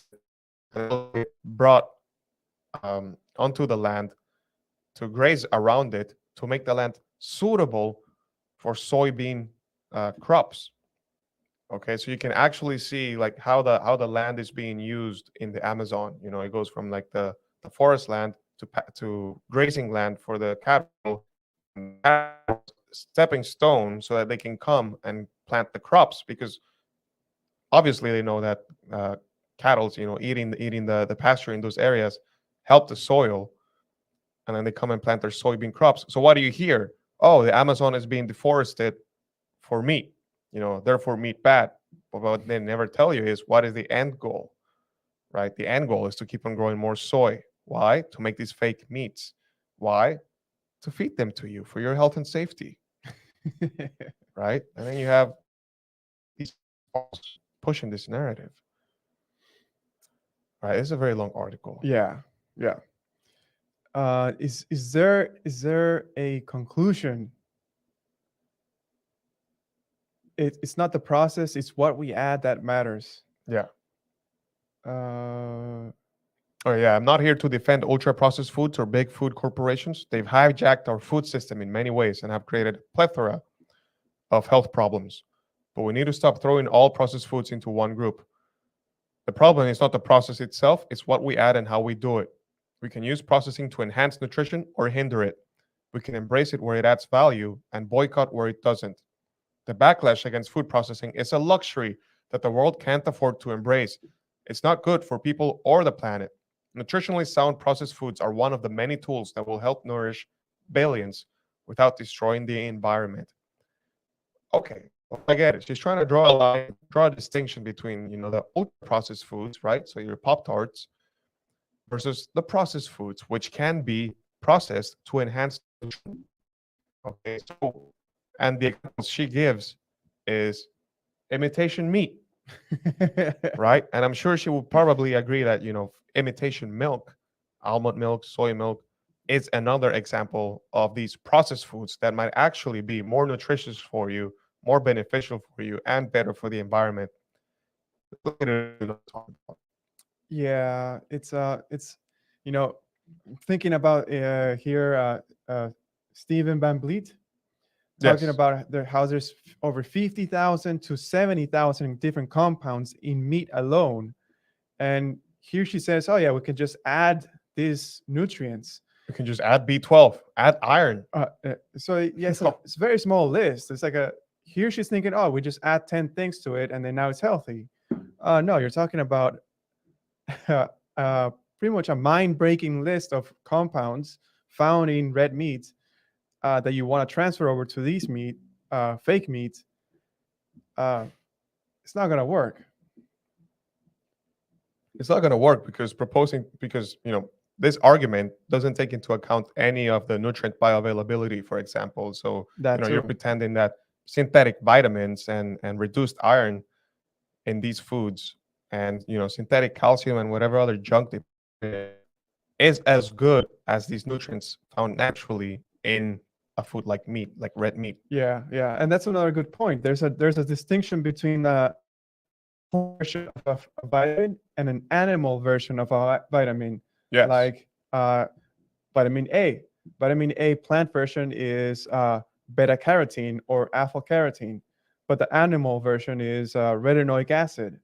and brought onto the land to graze around it to make the land suitable for soybean crops. Okay, so you can actually see like how the land is being used in the Amazon. It goes from like the forest land to grazing land for the cattle, stepping stone so that they can come and plant the crops, because obviously they know that cattle, eating the pasture in those areas help the soil, and then they come and plant their soybean crops. So what do you hear? Oh, the Amazon is being deforested for meat, therefore meat bad. But what they never tell you is what is the end goal, right? The end goal is to keep on growing more soy. Why? To make these fake meats. Why? To feed them to you for your health and safety, right? And then you have these pushing this narrative, right? It's a very long article. Yeah, yeah. Is there a conclusion? It's not the process; it's what we add that matters. Yeah. Uh, Oh, yeah. I'm not here to defend ultra processed foods or big food corporations. They've hijacked our food system in many ways and have created a plethora of health problems. But we need to stop throwing all processed foods into one group. The problem is not the process itself, it's what we add and how we do it. We can use processing to enhance nutrition or hinder it. We can embrace it where it adds value and boycott where it doesn't. The backlash against food processing is a luxury that the world can't afford to embrace. It's not good for people or the planet. Nutritionally sound processed foods are one of the many tools that will help nourish billions without destroying the environment. Okay, well, I get it. She's trying to draw a line, draw a distinction between, the ultra processed foods, right? So your Pop Tarts versus the processed foods, which can be processed to enhance nutrition. Okay, so, and the examples she gives is imitation meat, right? And I'm sure she will probably agree that, imitation milk, almond milk, soy milk, is another example of these processed foods that might actually be more nutritious for you, more beneficial for you, and better for the environment. yeah, it's thinking about here Stephen Van Vliet talking Yes. about how there's over 50,000 to 70,000 different compounds in meat alone. And here she says, oh, yeah, we can just add these nutrients. You can just add B12, add iron. So, yes, it's a very small list. It's like here she's thinking, oh, we just add 10 things to it and then now it's healthy. No, you're talking about pretty much a mind-breaking list of compounds found in red meat that you want to transfer over to these fake meat. It's not going to work. It's not going to work because this argument doesn't take into account any of the nutrient bioavailability, for example. So you're pretending that synthetic vitamins and reduced iron in these foods and synthetic calcium and whatever other junk is as good as these nutrients found naturally in a food like meat, like red meat. Yeah, and that's another good point. There's a distinction between a version of a vitamin and an animal version of a vitamin. Yes. Like vitamin A. Vitamin A plant version is beta carotene or alpha carotene, but the animal version is retinoic acid.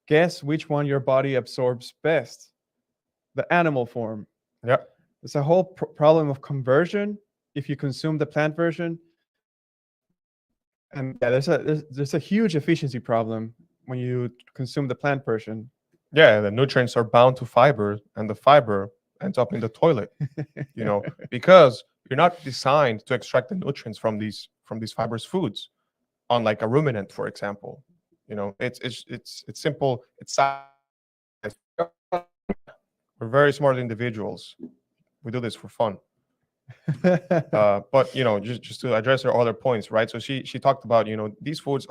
Guess which one your body absorbs best? The animal form. Yeah. It's a whole problem of conversion if you consume the plant version. And yeah, there's a huge efficiency problem when you consume the plant version. Yeah, the nutrients are bound to fiber, and the fiber ends up in the toilet. Because you're not designed to extract the nutrients from these fibrous foods, unlike a ruminant, for example. It's simple. It's science. We're very smart individuals. We do this for fun. But just to address her other points, right? So she talked about these foods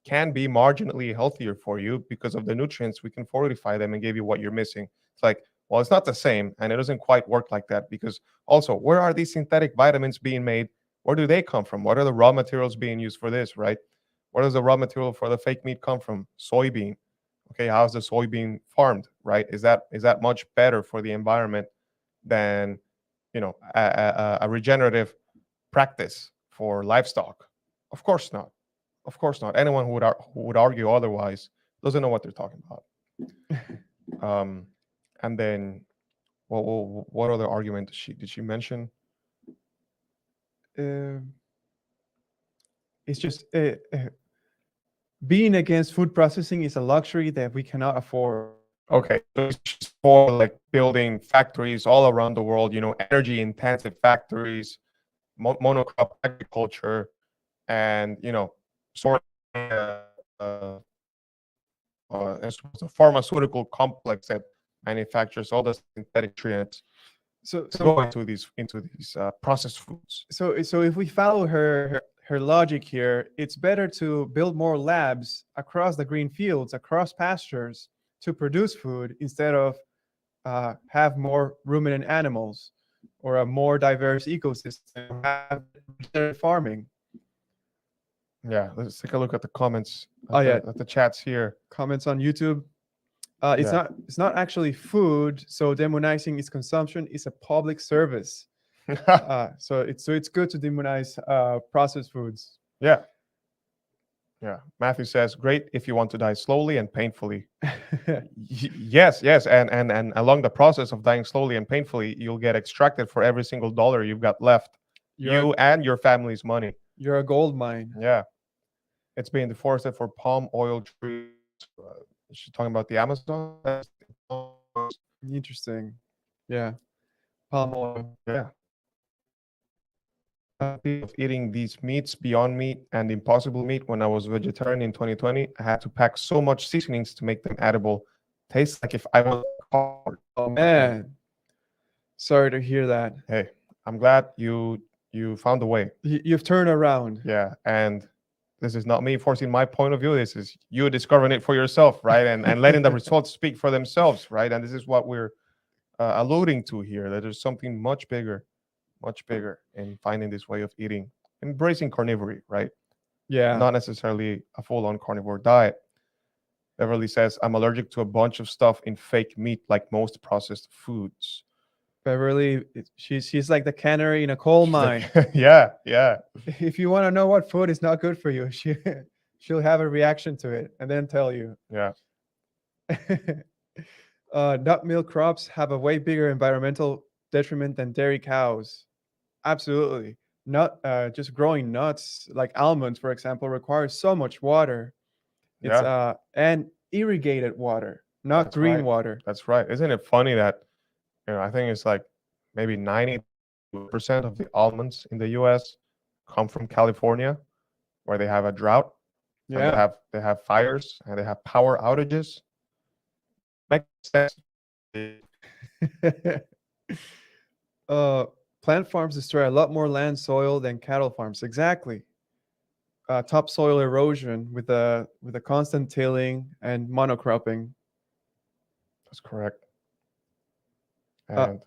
can be marginally healthier for you because of the nutrients. We can fortify them and give you what you're missing. It's like, well, it's not the same, and it doesn't quite work like that, because also, where are these synthetic vitamins being made? Where do they come from? What are the raw materials being used for this, right? Where does the raw material for the fake meat come from? Soybean. Okay, how's the soybean farmed, right? Is that much better for the environment than a regenerative practice for livestock? Of course not. Of course not. Anyone who would argue otherwise doesn't know what they're talking about. And then, what other argument did she mention? It's just being against food processing is a luxury that we cannot afford. Okay, so it's just for like building factories all around the world, energy intensive factories, monocrop agriculture, and sort of a pharmaceutical complex that manufactures all the synthetic nutrients. So go into these processed foods. So if we follow her logic here, it's better to build more labs across the green fields, across pastures, to produce food instead of have more ruminant animals or a more diverse ecosystem, have farming. Yeah, let's take a look at the comments. At the chats here. Comments on YouTube. It's not actually food. So demonizing its consumption is a public service. So it's good to demonize processed foods. Yeah. Yeah. Matthew says, great if you want to die slowly and painfully. Yes. And along the process of dying slowly and painfully, you'll get extracted for every single dollar you've got left. You and your family's money. You're a gold mine. Yeah. It's being deforested for palm oil trees. She's talking about the Amazon. Interesting. Yeah. Palm oil. Yeah. Of eating these meats, Beyond Meat and Impossible Meat, when I was vegetarian in 2020, I had to pack so much seasonings to make them edible. Tastes like if I was caught. Oh man, sorry to hear that. Hey, I'm glad you found a way. You've turned around. Yeah, and this is not me forcing my point of view. This is you discovering it for yourself, right? And letting the results speak for themselves, right? And this is what we're alluding to here, that there's something much bigger in finding this way of eating, embracing carnivory, right? Yeah. Not necessarily a full-on carnivore diet. Beverly says, I'm allergic to a bunch of stuff in fake meat, like most processed foods. Beverly, she's like the canary in a coal mine. Yeah. If you want to know what food is not good for you, she'll have a reaction to it and then tell you. Yeah. Nut milk crops have a way bigger environmental detriment than dairy cows. Absolutely. Just growing nuts like almonds, for example, requires so much water. It's and irrigated water, not That's green right. water. That's right. Isn't it funny that I think it's like maybe 90% of the almonds in the US come from California, where they have a drought. Yeah. And they have fires and they have power outages. Makes sense. Plant farms destroy a lot more land soil than cattle farms. Exactly. Topsoil erosion with the constant tilling and monocropping. That's correct. And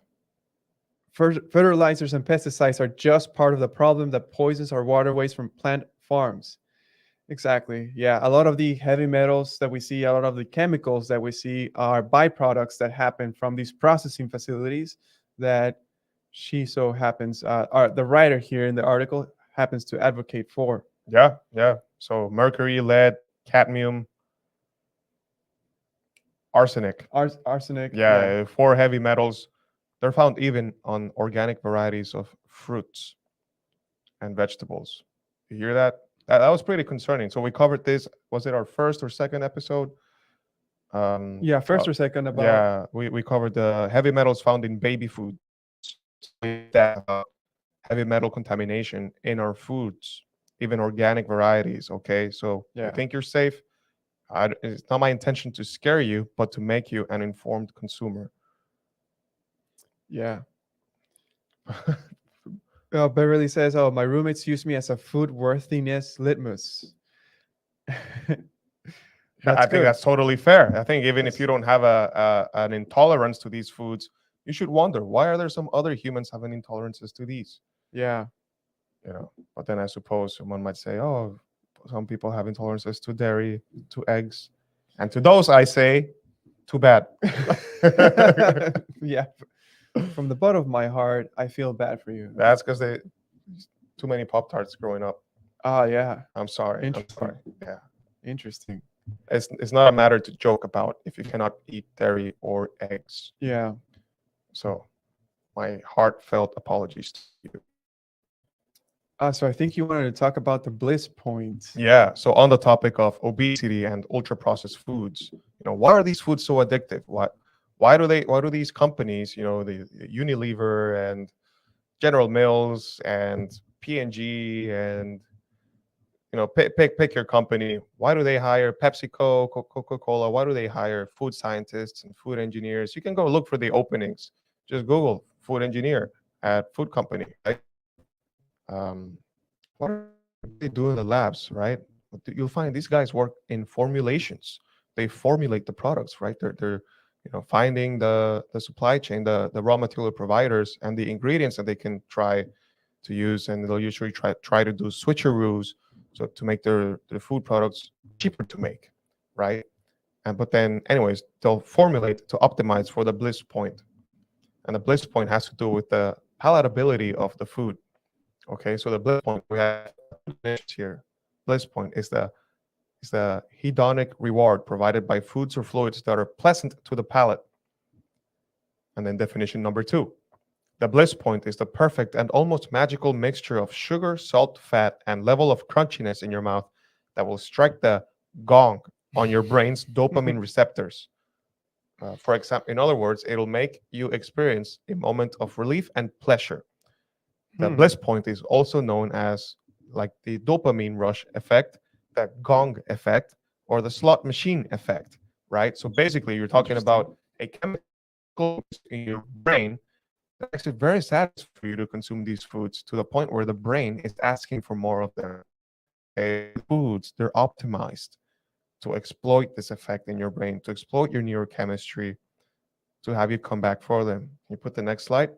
fertilizers and pesticides are just part of the problem that poisons our waterways from plant farms. Exactly. Yeah. A lot of the heavy metals that we see, a lot of the chemicals that we see are byproducts that happen from these processing facilities that she so happens, the writer here in the article happens to advocate for. Yeah, yeah. So mercury, lead, cadmium, arsenic. Arsenic. Yeah, four heavy metals. They're found even on organic varieties of fruits and vegetables. You hear that? That was pretty concerning. So we covered this. Was it our first or second episode? Yeah, Uh, first or second about. yeah, we covered the heavy metals found in baby food. That heavy metal contamination in our foods, even organic varieties. Okay, so you Yeah. think you're safe? It's not my intention to scare you, but to make you an informed consumer. Yeah. Beverly says, "Oh, my roommates use me as a food worthiness litmus." I That's think good. that's totally fair. I think even if That's- you don't have an intolerance to these foods, you should wonder why are there some other humans having intolerances to these? Yeah. But then I suppose someone might say, oh, some people have intolerances to dairy, to eggs, and to those I say, too bad. Yeah. From the bottom of my heart, I feel bad for you. That's because they too many Pop Tarts growing up. Oh, yeah. I'm sorry. I'm Interesting. sorry. Yeah. Interesting. It's not a matter to joke about if you cannot eat dairy or eggs. Yeah. So my heartfelt apologies to you. So I think you wanted to talk about the bliss point. Yeah. So on the topic of obesity and ultra processed foods, why are these foods so addictive? Why do these companies, the Unilever and General Mills and P&G and pick your company. Why do they hire PepsiCo, Coca-Cola? Why do they hire food scientists and food engineers? You can go look for the openings. Just Google food engineer at food company. Right? What are they do in the labs, right? You'll find these guys work in formulations. They formulate the products, right? They're finding the supply chain, the raw material providers, and the ingredients that they can try to use, and they'll usually try to do switcheroos so to make their food products cheaper to make, right? And but then, anyways, they'll formulate to optimize for the bliss point, and the bliss point has to do with the palatability of the food. Okay, so the bliss point we have here. Bliss point is the hedonic reward provided by foods or fluids that are pleasant to the palate. And then definition number 2. The bliss point is the perfect and almost magical mixture of sugar, salt, fat, and level of crunchiness in your mouth that will strike the gong on your brain's dopamine receptors. For example, in other words, it'll make you experience a moment of relief and pleasure. The bliss point is also known as like the dopamine rush effect, the gong effect, or the slot machine effect, right? So basically, you're talking about a chemical in your brain that makes it very satisfying for you to consume these foods to the point where the brain is asking for more of them. Foods, they're optimized to exploit this effect in your brain, to exploit your neurochemistry, to have you come back for them. Can you put the next slide?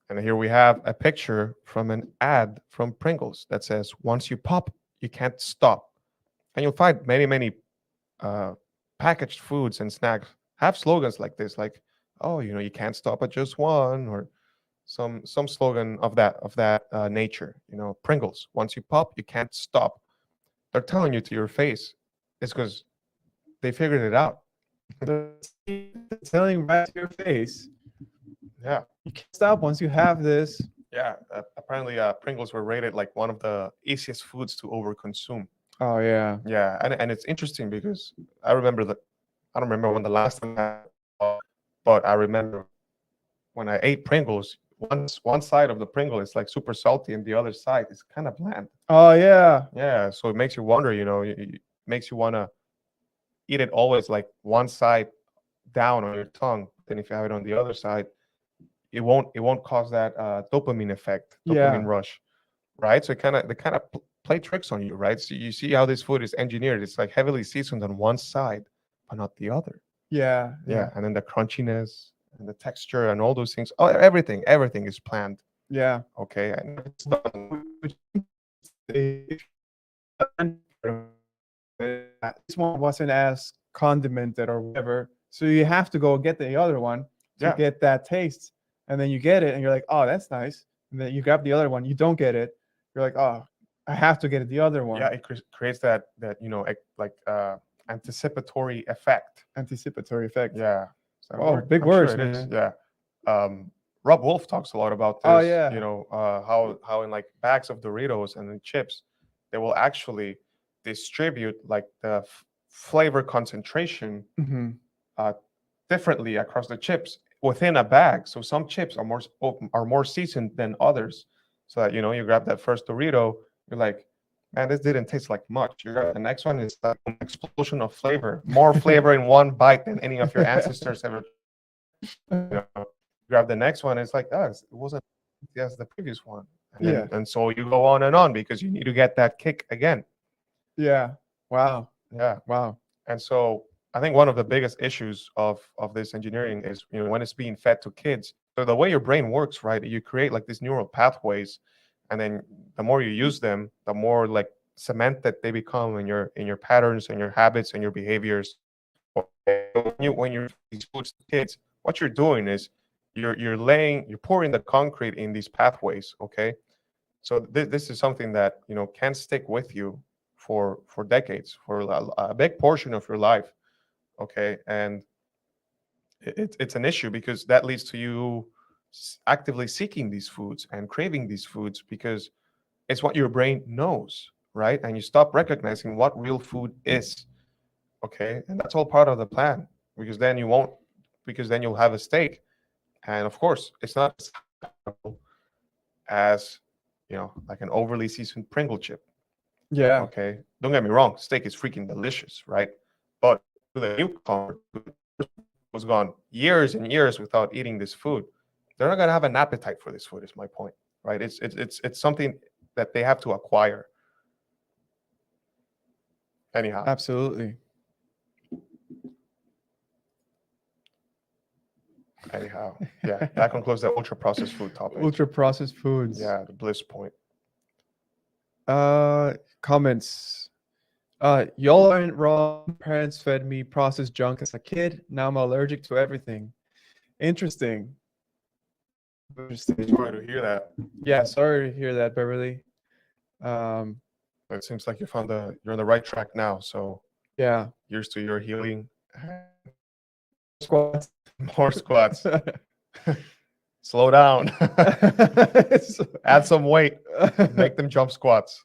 And here we have a picture from an ad from Pringles that says, once you pop, you can't stop. And you'll find many packaged foods and snacks have slogans like this, like, oh, you can't stop at just one, or some slogan of that nature. Pringles, once you pop, you can't stop. They're telling you to your face. It's because they figured it out. They're telling right to your face. Yeah. You can't stop once you have this. Yeah. Apparently, Pringles were rated like one of the easiest foods to overconsume. Oh, yeah. Yeah, and it's interesting because I don't remember when the last time but I remember when I ate Pringles, one side of the Pringle is like super salty and the other side is kind of bland. Oh, yeah. Yeah, so it makes you wonder, it makes you want to eat it always like one side down on your tongue. Then if you have it on the other side, it won't cause that dopamine effect, dopamine rush, right? So they kind of play tricks on you, right? So you see how this food is engineered. It's like heavily seasoned on one side, but not the other. Yeah. Yeah, and then the crunchiness and the texture and all those things. Oh, everything is planned. Yeah. Okay, and it's done. This one wasn't as condimented or whatever, so you have to go get the other one to Yeah. get that taste. and then you get it, and you're like, oh, that's nice. And then you grab the other one, you don't get it. You're like, oh, I have to get the other one. Yeah, it creates that anticipatory effect. Anticipatory effect. Yeah. So Oh, big I'm words, sure it is. man. Yeah. Rob Wolf talks a lot about this. Oh, yeah. How in like bags of Doritos and then chips, they will actually distribute like the flavor concentration Hmm. uh, differently across the chips within a bag. So some chips are more seasoned than others. So that you grab that first Dorito, you're like, man, this didn't taste like much. You grab the next one, it's like an explosion of flavor, more flavor in one bite than any of your ancestors ever. Grab the next one, it's like, oh, it wasn't as the previous one, and Yeah. and so you go on and on because you need to get that kick again. Yeah. Wow. Yeah. Wow. And so I think one of the biggest issues of this engineering is when it's being fed to kids. So the way your brain works, right? You create like these neural pathways, and then the more you use them, the more like cemented they become in your patterns and your habits and your behaviors. When you're these foods to kids, what you're doing is you're pouring the concrete in these pathways. Okay, so this is something that can stick with you for decades, for a big portion of your life. Okay, and it's an issue because that leads to you actively seeking these foods and craving these foods because it's what your brain knows, right? And you stop recognizing what real food is. Okay, and that's all part of the plan because then you won't because then you'll have a steak, and of course it's not as palatable as like an overly seasoned Pringle chip. Yeah. Okay, don't get me wrong, steak is freaking delicious, right? But to the newcomer who's gone years and years without eating this food, they're not gonna have an appetite for this food. Is my point, right? It's something that they have to acquire. Anyhow, Absolutely. yeah, that concludes the ultra processed food topic. Ultra processed foods. Yeah, the bliss point. Comments. Y'all aren't wrong. Parents fed me processed junk as a kid. Now I'm allergic to everything. Interesting. Sorry to hear that. Yeah, sorry to hear that, Beverly. It seems like you're on the right track now. So Yeah. here's to your healing. Squats. More squats. Slow down. Add some weight. Make them jump squats.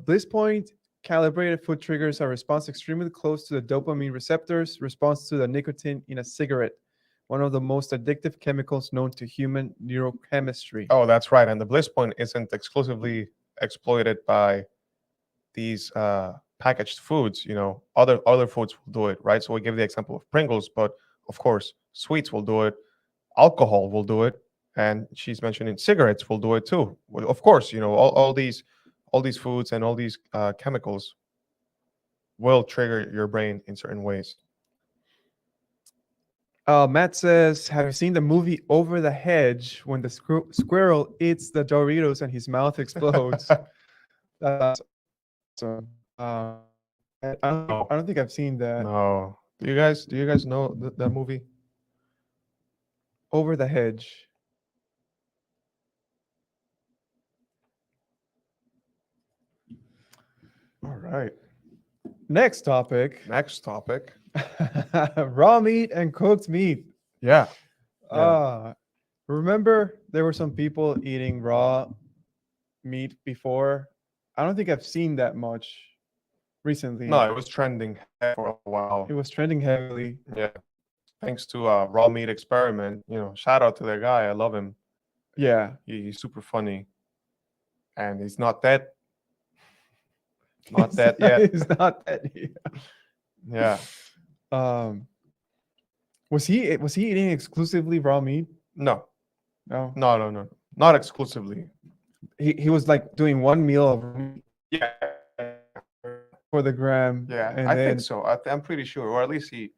Bliss point. Calibrated food triggers a response extremely close to the dopamine receptors, response to the nicotine in a cigarette, one of the most addictive chemicals known to human neurochemistry. Oh, that's right. And the bliss point isn't exclusively exploited by these packaged foods. Other foods will do it, right? So we give the example of Pringles, but of course, sweets will do it, alcohol will do it, and she's mentioning cigarettes will do it too. Well, of course, all these foods and all these chemicals will trigger your brain in certain ways. Matt says, have you seen the movie Over the Hedge when the squirrel eats the Doritos and his mouth explodes? That's awesome. I don't think I've seen that. No. Do you guys know that movie? Over the Hedge. All right. Next topic. Raw meat and cooked meat. Yeah. Remember there were some people eating raw meat before? I don't think I've seen that much recently. No, it was trending for a while. It was trending heavily. Yeah. Thanks to Raw Meat Experiment. Shout out to that guy. I love him. Yeah. He's super funny. And he's not dead. Not dead yet. He's not dead yet. Yeah. Was he eating exclusively raw meat? No. No. Not exclusively. He was like doing one meal of meat Yeah. for the gram. Yeah, and I then, think so. I'm pretty sure, or at least he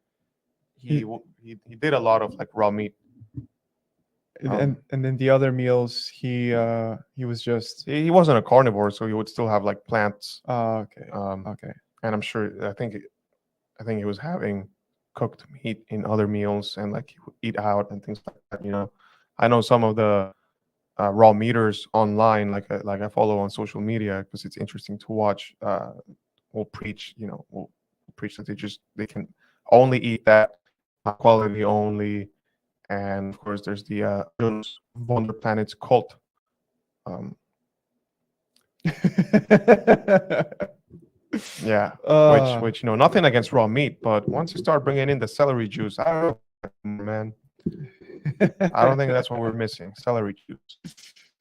did a lot of like raw meat. and then the other meals he was just. He wasn't a carnivore, so he would still have like plants. Okay. Okay. Okay. And I'm sure. I think he was having cooked meat in other meals and like he would eat out and things like that. I know some of the raw meaters online, like I follow on social media because it's interesting to watch. Will preach, will preach that they can only eat that high quality only, and of course there's the Jonas Wonder Planets cult. Um, yeah, which nothing against raw meat, but once you start bringing in the celery juice, I don't know, man. I don't think that's what we're missing. Celery juice.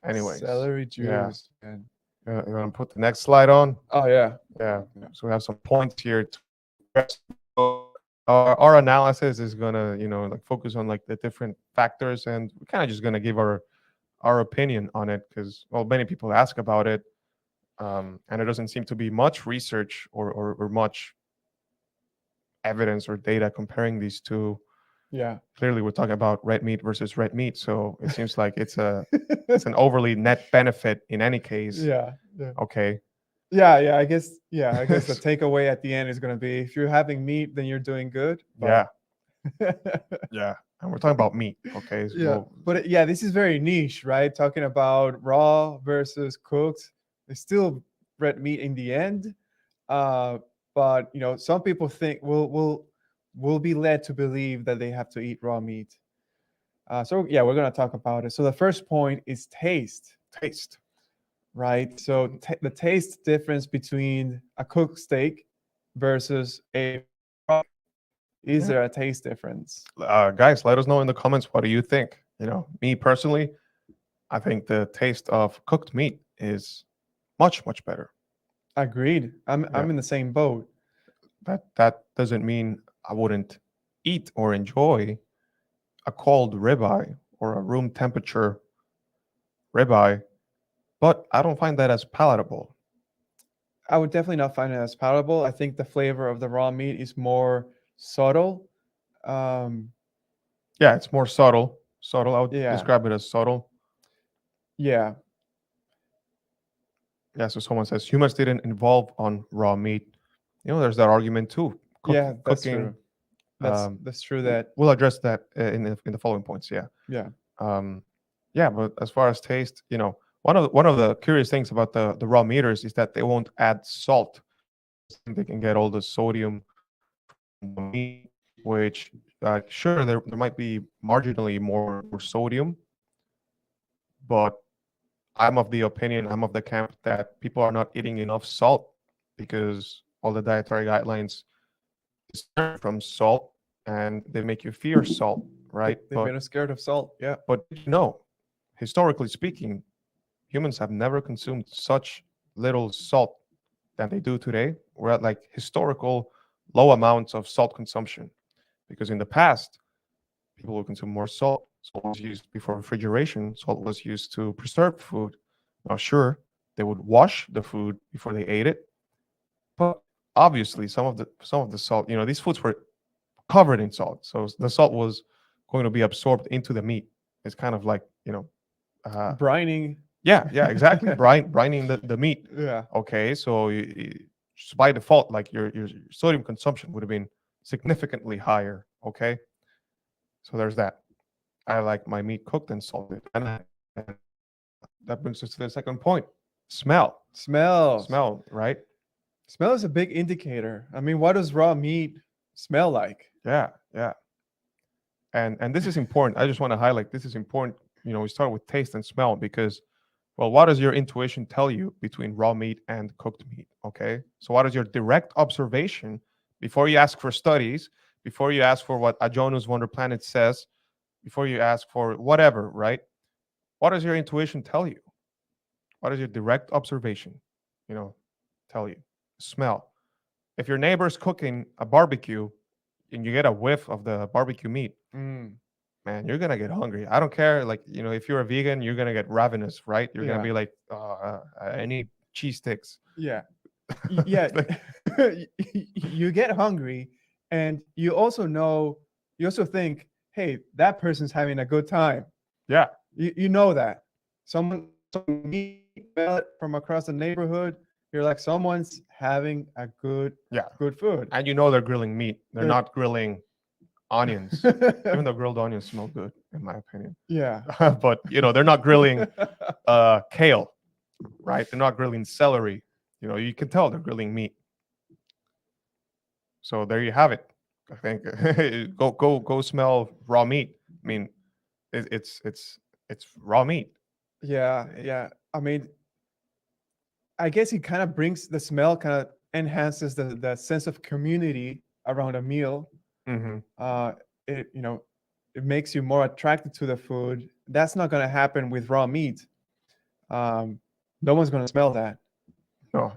Anyways, celery yeah. juice. Man. You're gonna put the next slide on. Oh yeah. Yeah. So we have some points here. Our analysis is gonna, like focus on like the different factors, and we're kind of just gonna give our opinion on it because, well, many people ask about it, and there doesn't seem to be much research or much evidence or data comparing these two. Yeah. Clearly, we're talking about red meat versus red meat, so it seems like it's an overly net benefit in any case. Yeah. Yeah. Okay. Yeah. I guess the takeaway at the end is gonna be if you're having meat, then you're doing good. Yeah. Yeah. And we're talking about meat. Okay. So Yeah. But this is very niche, right? Talking about raw versus cooked. It's still red meat in the end. But some people think will be led to believe that they have to eat raw meat. So we're gonna talk about it. So the first point is taste. Taste. Right. So the taste difference between a cooked steak versus a raw. Is there a taste difference? Guys, let us know in the comments. What do you think? Me personally, I think the taste of cooked meat is much, much better. Agreed. I'm in the same boat. That doesn't mean I wouldn't eat or enjoy a cold ribeye or a room temperature ribeye, but I don't find that as palatable. I would definitely not find it as palatable. I think the flavor of the raw meat is more subtle. It's more subtle. I would describe it as subtle. Yeah. Yeah, so someone says humans didn't evolve on raw meat. There's that argument too. That's cooking. True. That's true. That we'll address that in the following points. Yeah. Yeah. But as far as taste, one of the curious things about the raw meaters is that they won't add salt. They can get all the sodium from the meat, which sure there might be marginally more sodium, but I'm of the camp that people are not eating enough salt because all the dietary guidelines is from salt and they make you fear salt, right? They've been scared of salt. Yeah. But historically speaking, humans have never consumed such little salt than they do today. We're at like historical low amounts of salt consumption because in the past, people would consume more salt. Salt was used before refrigeration. Salt was used to preserve food. Now, sure, they would wash the food before they ate it, but obviously, some of the salt, these foods were covered in salt, so the salt was going to be absorbed into the meat. It's kind of like brining. Yeah, exactly. Brining the meat. Yeah. Okay, so just by default, like your sodium consumption would have been significantly higher. Okay, so there's that. I like my meat cooked and salted, and that brings us to the second point: smell. Smell, right? Smell is a big indicator. I mean, what does raw meat smell like? Yeah. And this is important. I just want to highlight this is important. We start with taste and smell because, well, what does your intuition tell you between raw meat and cooked meat? Okay, so what is your direct observation before you ask for studies, before you ask for what a Jonas Wonder Planet says, before you ask for whatever, right? What does your intuition tell you? What does your direct observation, tell you? Smell. If your neighbor's cooking a barbecue and you get a whiff of the barbecue meat, man, you're gonna get hungry. I don't care. Like, if you're a vegan, you're gonna get ravenous, right? You're gonna be like, I need cheese sticks. Yeah. You get hungry, and you also think, hey, that person's having a good time. Yeah. You know that. Someone from across the neighborhood, you're like, someone's having a good food. And they're grilling meat. They're not grilling onions, even though grilled onions smell good, in my opinion. Yeah. But they're not grilling kale, right? They're not grilling celery. You can tell they're grilling meat. So there you have it. I think go smell raw meat. I mean, it's raw meat. Yeah, yeah. I mean, I guess it kind of brings the smell, kind of enhances the sense of community around a meal. Hmm. It it makes you more attracted to the food. That's not going to happen with raw meat. Um, no one's going to smell that. No.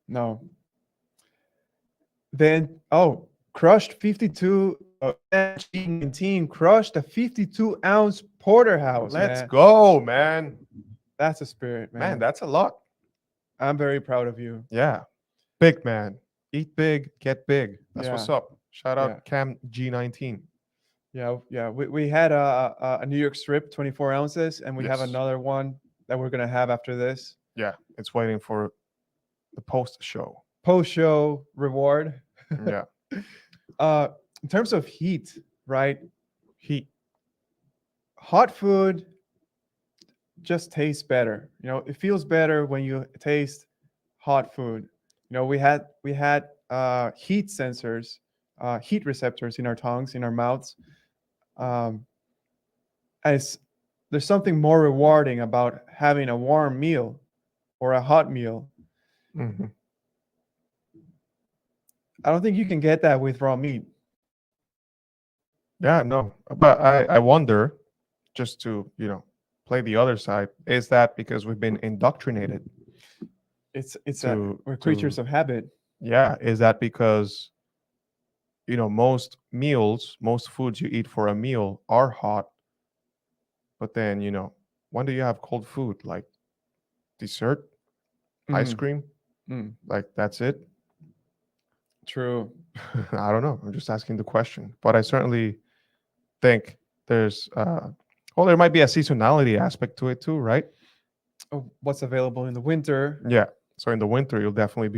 No. Then crushed 52 G19 crushed a 52-ounce porterhouse. Let's Man. go, man. That's a spirit, man. Man, that's a lot. I'm very proud of you. Yeah. Big man. Eat big, get big. That's Yeah. what's up. Shout out Yeah. Cam G19. Yeah. We had a New York strip, 24 ounces, and we have Yes. another one that we're gonna have after this. Yeah. It's waiting for the post show. Post-show reward. Yeah. In terms of heat, right? Heat. Hot food just tastes better. It feels better when you taste hot food. We had heat sensors, heat receptors in our tongues, in our mouths. As there's something more rewarding about having a warm meal or a hot meal. Hmm. I don't think you can get that with raw meat. Yeah, no. But I wonder, just to, play the other side, is that because we've been indoctrinated? We're creatures of habit. Yeah. Is that because, most meals, most foods you eat for a meal are hot, but then, when do you have cold food? Like dessert, ice Mm, cream? mm, Like that's it? true. I don't know. I'm just asking the question. But I certainly think there's, there might be a seasonality aspect to it too, right? Oh, what's available in the winter? Yeah. So in the winter, you definitely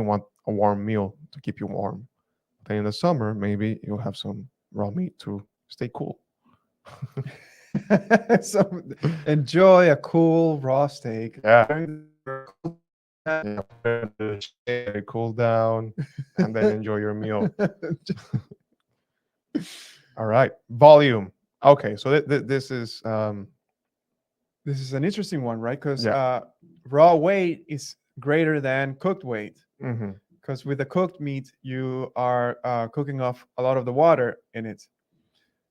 want a warm meal to keep you warm. Then in the summer, maybe you'll have some raw meat to stay cool. So enjoy a cool raw steak. Yeah. Yeah, cool down, and then enjoy your meal. All right, volume. Okay, so this is This is an interesting one, right? Because yeah. raw weight is greater than cooked weight. Hmm. Because with the cooked meat, you are cooking off a lot of the water in it.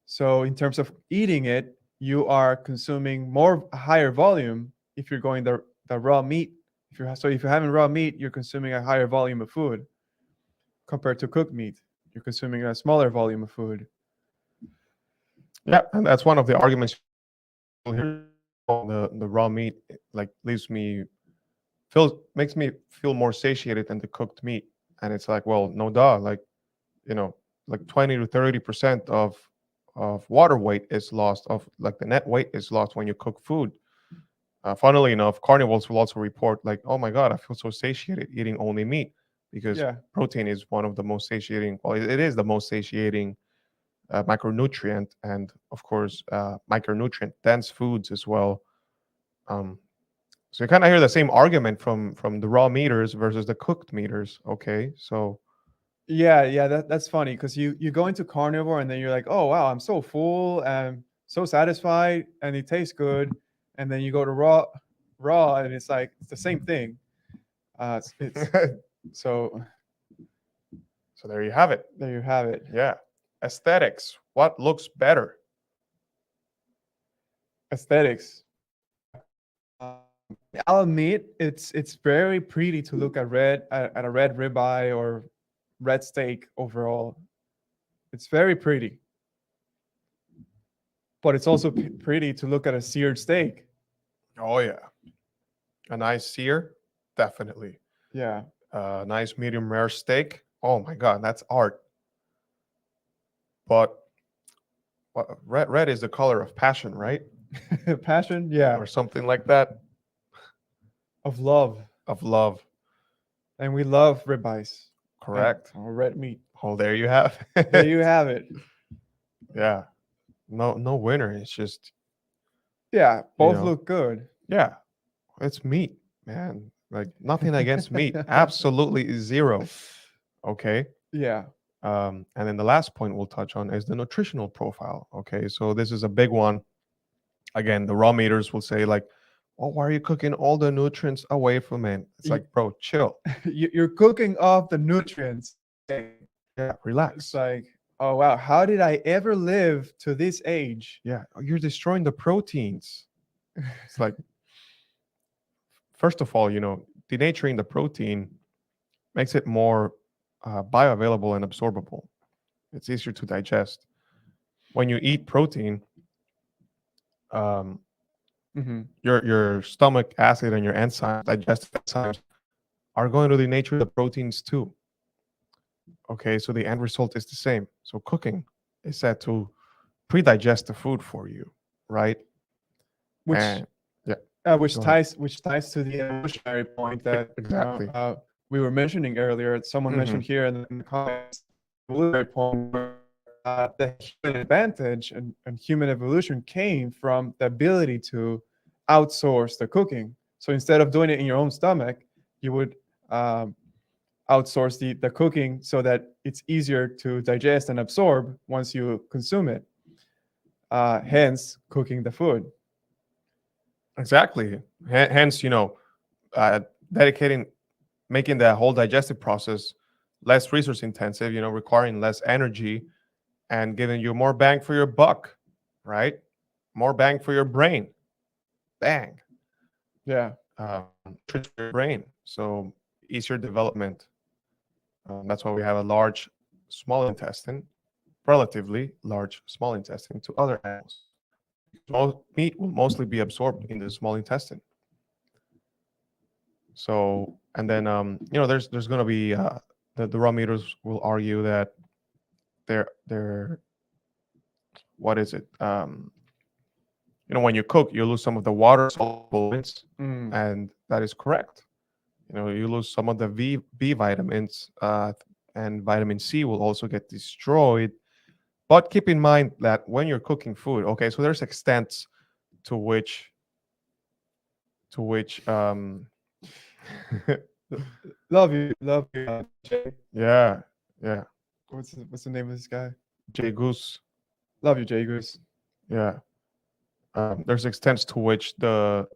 So in terms of eating it, you are consuming higher volume if you're going the raw meat. If you're having raw meat, you're consuming a higher volume of food compared to cooked meat. You're consuming a smaller volume of food. Yeah, and that's one of the arguments here. The raw meat like makes me feel more satiated than the cooked meat, and it's like, well, no duh, like like 20 to 30% of water weight is lost, of like the net weight is lost when you cook food. Funnily enough, carnivores will also report like, oh my god, I feel so satiated eating only meat, because Yeah. protein is one of the most satiating, well, it is the most satiating macronutrient, and of course micronutrient dense foods as well. um, so you kind of hear the same argument from the raw meters versus the cooked meters. Okay, so Yeah, that's funny because you go into carnivore and then you're like, oh wow, I'm so full and so satisfied and it tastes good, and then you go to raw and it's like it's the same thing. It's so so there you have it. there you have it. Yeah. Aesthetics, what looks better? Aesthetics. Um, I'll admit it's very pretty to look at a red ribeye or red steak overall. It's very pretty, but it's also pretty to look at a seared steak. Oh yeah, a nice sear, definitely. Yeah. A nice medium rare steak, oh my god, that's art. But red is the color of passion, right? Passion, yeah, Or something like that. of love, Of love. and we love ribeyes. Correct. or red meat. Oh, there you have. There you have it. Yeah. No winner. It's just, Yeah, both know, look good. yeah, it's meat, man. Like nothing against meat. Absolutely zero. Okay. Yeah. And then the last point we'll touch on is the nutritional profile. Okay. So this is a big one. Again, the raw meaters will say, like, oh, why are you cooking all the nutrients away from it? It's like, bro, chill. You're cooking off the nutrients. Yeah, It's relax. like, oh wow, how did I ever live to this age? Yeah, you're destroying the proteins. It's like, first of all, denaturing the protein makes it more bioavailable and absorbable. It's easier to digest. When you eat protein, um, Mm-hmm. your stomach acid and your enzymes, digestive enzymes, are going to denature the proteins too. Okay, so the end result is the same. So cooking is set to pre-digest the food for you, right? Which And yeah, which go ahead. ties to the evolutionary point that Exactly. we were mentioning earlier. Someone mentioned here in the comments, evolutionary point where the human advantage and human evolution came from the ability to outsource the cooking. So instead of doing it in your own stomach, you would outsource the cooking so that it's easier to digest and absorb once you consume it. Hence, cooking the food. Exactly. Hence, dedicating, making the whole digestive process less resource intensive, requiring less energy and giving you more bang for your buck, right? More bang for your brain. Bang. Yeah. For your brain. So easier development. That's why we have a large small intestine, relatively large small intestine to other animals. Meat will mostly be absorbed in the small intestine. So, and then there's going to be the raw meaters will argue that they're what is it? When you cook, you lose some of the water soluble vitamins, and that is correct. You lose some of the B vitamins, and vitamin C will also get destroyed. But keep in mind that when you're cooking food, okay, so there's extents to which love you, Jay. yeah. What's the name of this guy? Jay Goose. Love you, Jay Goose. Yeah. There's extents to which the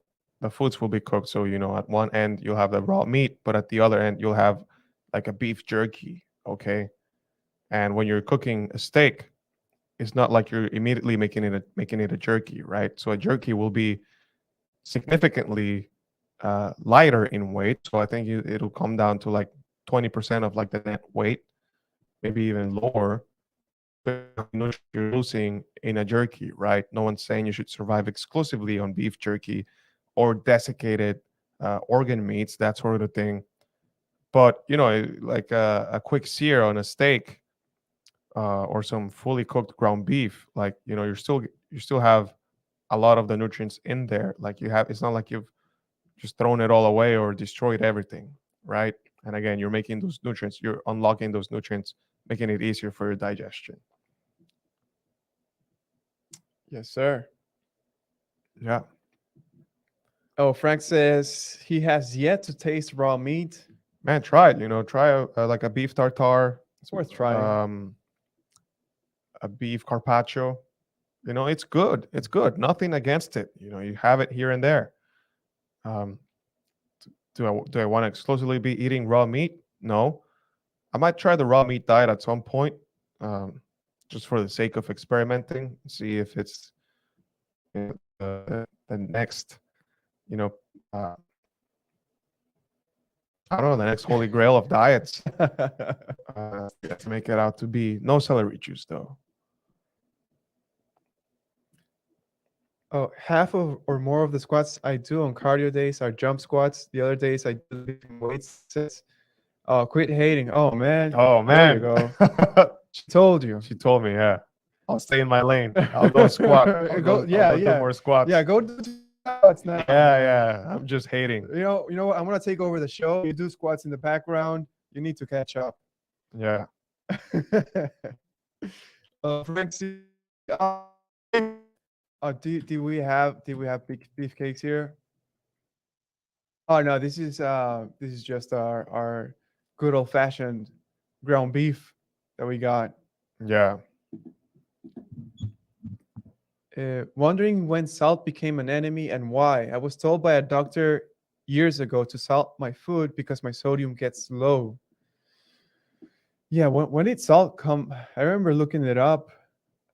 foods will be cooked. So at one end you'll have the raw meat, but at the other end you'll have like a beef jerky. Okay. And when you're cooking a steak, it's not like you're immediately making it a jerky, right? So a jerky will be significantly lighter in weight. So I think it'll come down to like 20% of like the net weight, maybe even lower. You're losing in a jerky, right? No one's saying you should survive exclusively on beef jerky or desiccated organ meats, that sort of thing. But like a quick sear on a steak or some fully cooked ground beef, like you still have a lot of the nutrients in there. Like it's not like you've just thrown it all away or destroyed everything, right? And again, you're making those nutrients, you're unlocking those nutrients, making it easier for your digestion. Yes, sir. Yeah. Oh, Frank says he has yet to taste raw meat. Man, try it. Try like a beef tartare. It's worth trying. A beef carpaccio. It's good. It's good. Nothing against it. You have it here and there. Do I want to exclusively be eating raw meat? No. I might try the raw meat diet at some point, just for the sake of experimenting. See if it's the next, uh, I don't know, the next holy grail of diets. To make it out to be no celery juice, though. Oh, half of or more of the squats I do on cardio days are jump squats. The other days I do lifting weights. Oh, quit hating. Oh man. Oh man. There you go. She told you. She told me, yeah. I'll stay in my lane. I'll go squat. I'll go do more squats. Yeah, go do squats now. Yeah. I'm just hating. You know what? I'm gonna take over the show. You do squats in the background. You need to catch up. Yeah. Frank, uh, do we have big beefcakes here? Oh no, this is just our good old fashioned ground beef that we got. Yeah. Wondering when salt became an enemy and why. I was told by a doctor years ago to salt my food because my sodium gets low. Yeah, when did salt come? I remember looking it up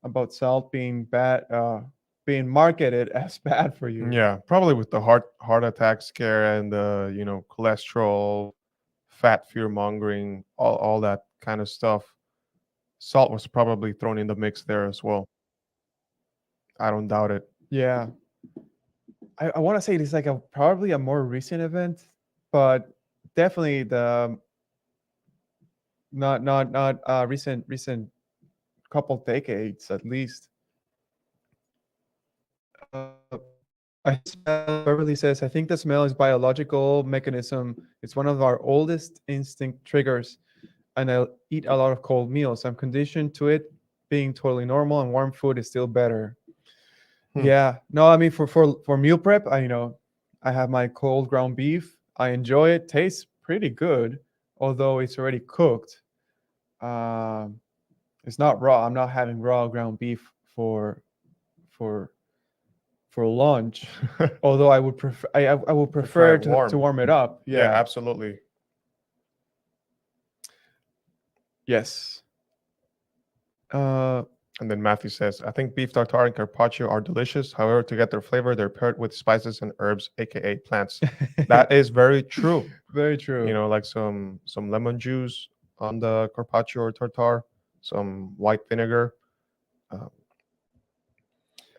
about salt being bad, being marketed as bad for you. Yeah. Probably with the heart attack scare and the, cholesterol, fat fear mongering, all that kind of stuff. Salt was probably thrown in the mix there as well. I don't doubt it. Yeah, I want to say it's like a probably a more recent event, but definitely the not recent couple decades at least. Uh, I smell, Beverly says, I think the smell is biological mechanism. It's one of our oldest instinct triggers, and I eat a lot of cold meals. I'm conditioned to it being totally normal, and warm food is still better. Hmm. Yeah, no, I mean for meal prep, I have my cold ground beef. I enjoy it. Tastes pretty good, although it's already cooked. Um, it's not raw. I'm not having raw ground beef for for lunch. Although I would prefer, I would Prefer prefer it to warm. warm it up. Yeah, Yeah. absolutely. Yes. Uh, And then Matthew says, I think beef tartare and carpaccio are delicious. However, to get their flavor, they're paired with spices and herbs, aka plants. That is very true. very true. Like some lemon juice on the carpaccio or tartare, some white vinegar. Uh,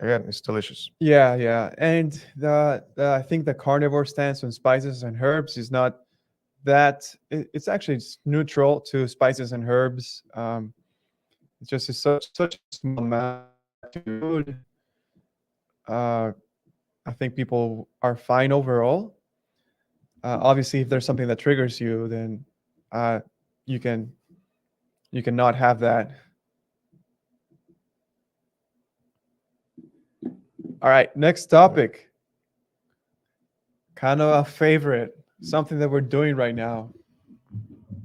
Again, it's delicious. Yeah, yeah. And the I think the carnivore stance on spices and herbs is not that it's actually neutral to spices and herbs. It's just such a small amount to food. Uh, I think people are fine overall. Obviously, if there's something that triggers you, then uh, you can you cannot have that. All right, next topic. Kind of a favorite, something that we're doing right now.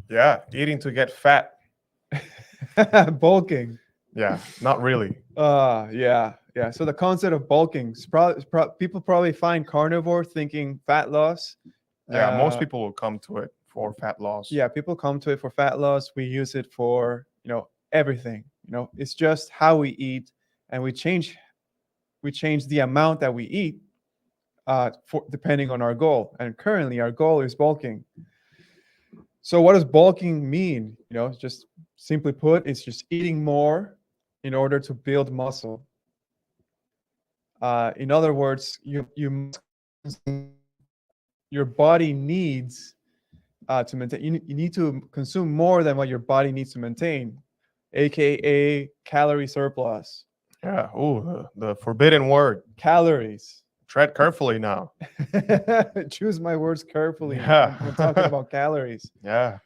Yeah, eating to get fat. Bulking. Yeah, not really. Yeah, yeah. So the concept of bulking, people probably find carnivore thinking fat loss. Yeah, most Uh, people will come to it for fat loss. yeah, people come to it for fat loss. We use it for everything. It's just how we eat, and we change the amount that we eat for depending on our goal. And currently, our goal is bulking. So, what does bulking mean? Just simply put, it's just eating more in order to build muscle. In other words, your body needs to maintain. You need to consume more than what your body needs to maintain, aka calorie surplus. Yeah. Oh, the forbidden word. Calories. Tread carefully now. Choose my words carefully Yeah. when talking about calories. Yeah.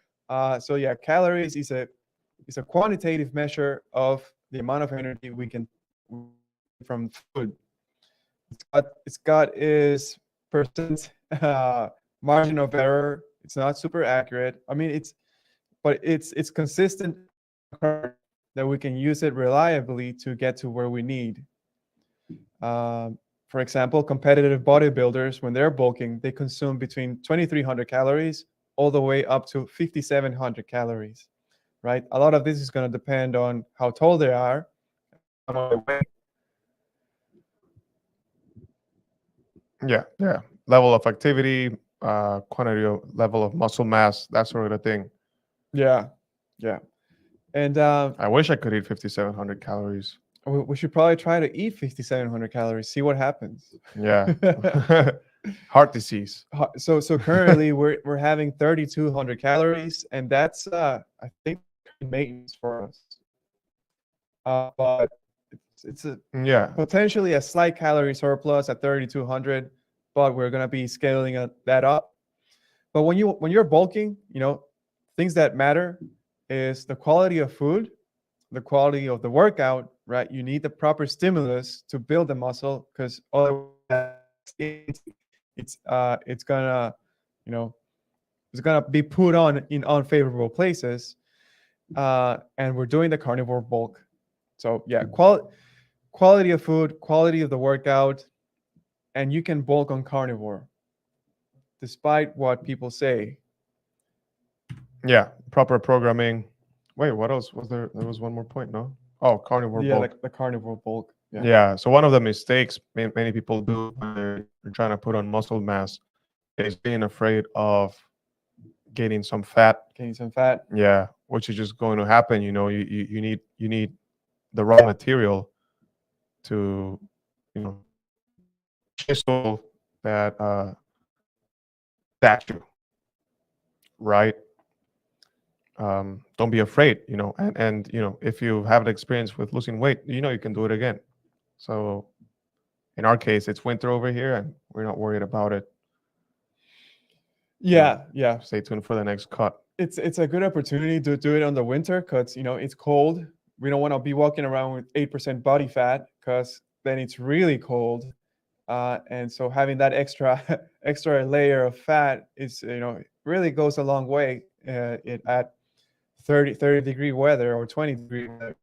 So yeah, calories is a quantitative measure of the amount of energy we can from food. It's got is percent margin of error. It's not super accurate. I mean, it's consistent that we can use it reliably to get to where we need. For example, competitive bodybuilders, when they're bulking, they consume between 2,300 calories all the way up to 5,700 calories, right? A lot of this is going to depend on how tall they are, how much they weigh. Yeah. Yeah. Level of activity, quantity of level of muscle mass, that sort of thing. Yeah, yeah. And I wish I could eat 5,700 calories. we should probably try to eat 5,700 calories, see what happens. Yeah. Heart disease. So currently we're having 3,200 calories, and that's I think maintenance for us. But it's a Yeah. potentially a slight calorie surplus at 3,200, but we're gonna be scaling that up. But when you're bulking, things that matter is the quality of food, the quality of the workout, right? You need the proper stimulus to build the muscle, because otherwise it's gonna, you know, it's gonna be put on in unfavorable places. And we're doing the carnivore bulk. So yeah, quality of food, quality of the workout, and you can bulk on carnivore, despite what people say. Yeah, proper programming. Wait, what else was there? There was one more point, no? Oh, carnivore Yeah, bulk. the carnivore bulk. Yeah. Yeah. So one of the mistakes many people do when they're trying to put on muscle mass is being afraid of gaining some fat. Gain some fat. Yeah, which is just going to happen. You need the raw material to, you know, chisel that statue, right? Don't be afraid, and if you have an experience with losing weight, you can do it again. So in our case, it's winter over here, and we're not worried about it. Yeah, yeah. Stay tuned for the next cut. It's a good opportunity to do it on the winter, because it's cold. We don't want to be walking around with 8% body fat, because then it's really cold. And so having that extra extra layer of fat is, really goes a long way it at 30-degree weather or 20-degree weather.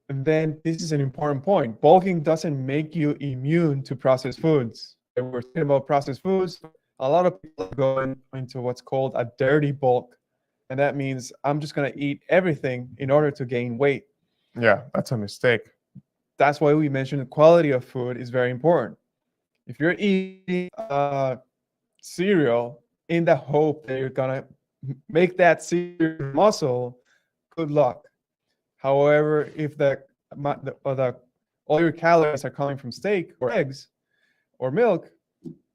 And then this is an important point. Bulking doesn't make you immune to processed foods. And we're talking about processed foods. A lot of people are going into what's called a dirty bulk. And that means I'm just going to eat everything in order to gain weight. Yeah, that's a mistake. That's why we mentioned the quality of food is very important. If you're eating cereal in the hope that you're going to make that cereal muscle, good luck. However, if all your calories are coming from steak or eggs or milk,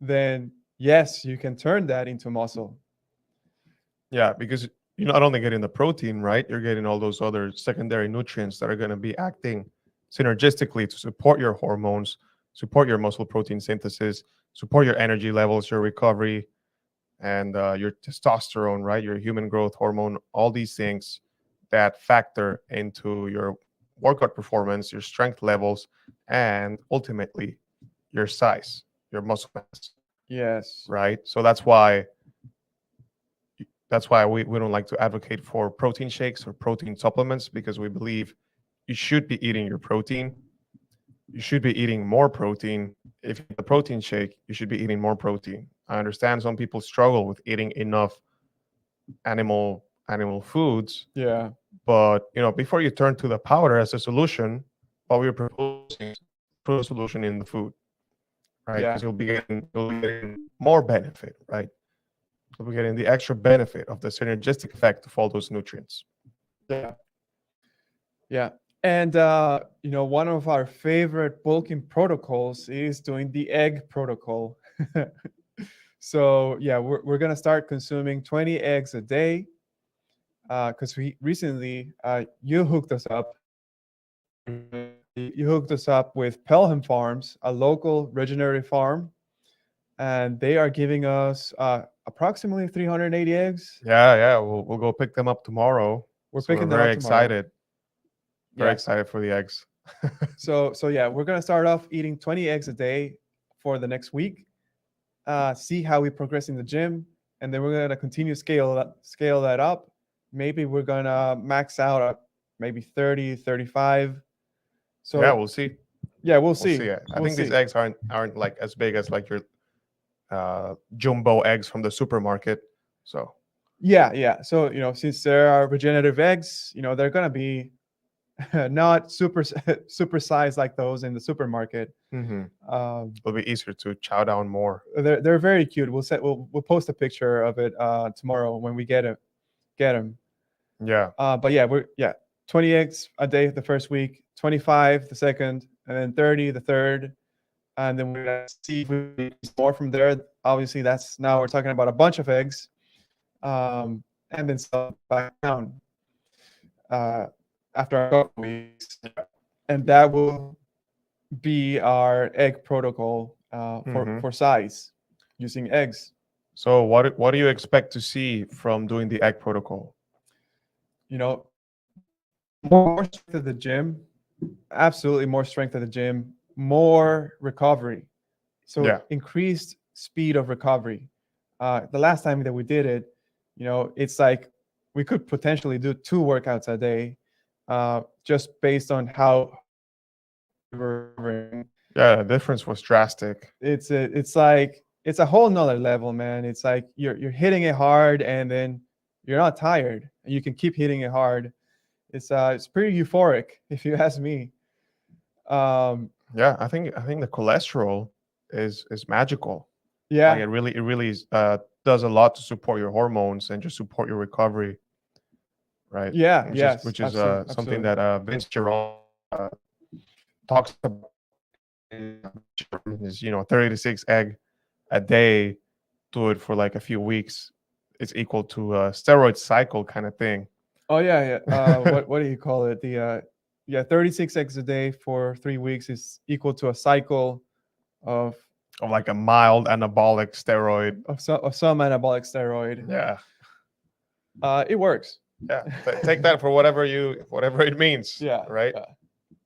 then yes, you can turn that into muscle. Yeah, because you're not only getting the protein, right? You're getting all those other secondary nutrients that are going to be acting synergistically to support your hormones, support your muscle protein synthesis, support your energy levels, your recovery, and your testosterone, right? Your human growth hormone, all these things that factor into your workout performance, your strength levels, and ultimately your size, your muscle mass, Yes. right? So that's why we don't like to advocate for protein shakes or protein supplements, because we believe you should be eating your protein. You should be eating more protein. If you eat a protein shake, you should be eating more protein. I understand some people struggle with eating enough animal foods, Yeah. but before you turn to the powder as a solution, what we're proposing is put a solution in the food, right? Yeah. Because you'll be getting more benefit, right? You'll be getting the extra benefit of the synergistic effect of all those nutrients. Yeah. Yeah. And one of our favorite bulking protocols is doing the egg protocol. So yeah, we're gonna start consuming 20 eggs a day, because we recently you hooked us up. You hooked us up with Pelham Farms, a local regenerative farm, and they are giving us approximately 380 eggs. Yeah. We'll go pick them up tomorrow. We're So picking we're them very up tomorrow. excited. Very excited for the eggs. So yeah, we're gonna start off eating 20 eggs a day for the next week. See how we progress in the gym, and then we're gonna continue scale that up. Maybe we're gonna max out at maybe 30, 35. So Yeah, we'll see. yeah, we'll We'll see. see. I We'll think these see. eggs aren't like as big as like your jumbo eggs from the supermarket. So Yeah. So since there are regenerative eggs, they're gonna be not super sized like those in the supermarket. it'll be easier to chow down more. They're very cute. We'll post a picture of it tomorrow when we get them. Yeah. But yeah, 20 eggs a day the first week, 25 the second, and then 30 the third, and then we're gonna see if we need more from there. Obviously, now we're talking about a bunch of eggs, and then sell back down after a couple weeks, and that will be our egg protocol for size using eggs. So what do you expect to see from doing the egg protocol? You know, more strength at the gym, absolutely more strength at the gym, more recovery. So Yeah. increased speed of recovery. The last time that we did it, it's like we could potentially do 2 workouts a day, just based on how we were recovering. Yeah, the difference was drastic. It's a whole nother level, man. It's like you're hitting it hard, and then you're not tired, and you can keep hitting it hard. It's pretty euphoric, if you ask me. Um, Yeah, I think the cholesterol is magical. Like yeah, it really does a lot to support your hormones and just support your recovery, right? yeah, Which is yes, which is something absolutely. that Vince Giron uh, talks about. Is 36 egg a day, do it for like a few weeks. It's equal to a steroid cycle kind of thing. Oh yeah, yeah. What do you call it? Yeah, 36 eggs a day for 3 weeks is equal to a cycle of Of like a mild anabolic steroid. some anabolic steroid. Yeah, It works. yeah. Take that for whatever it means, Yeah, right? yeah.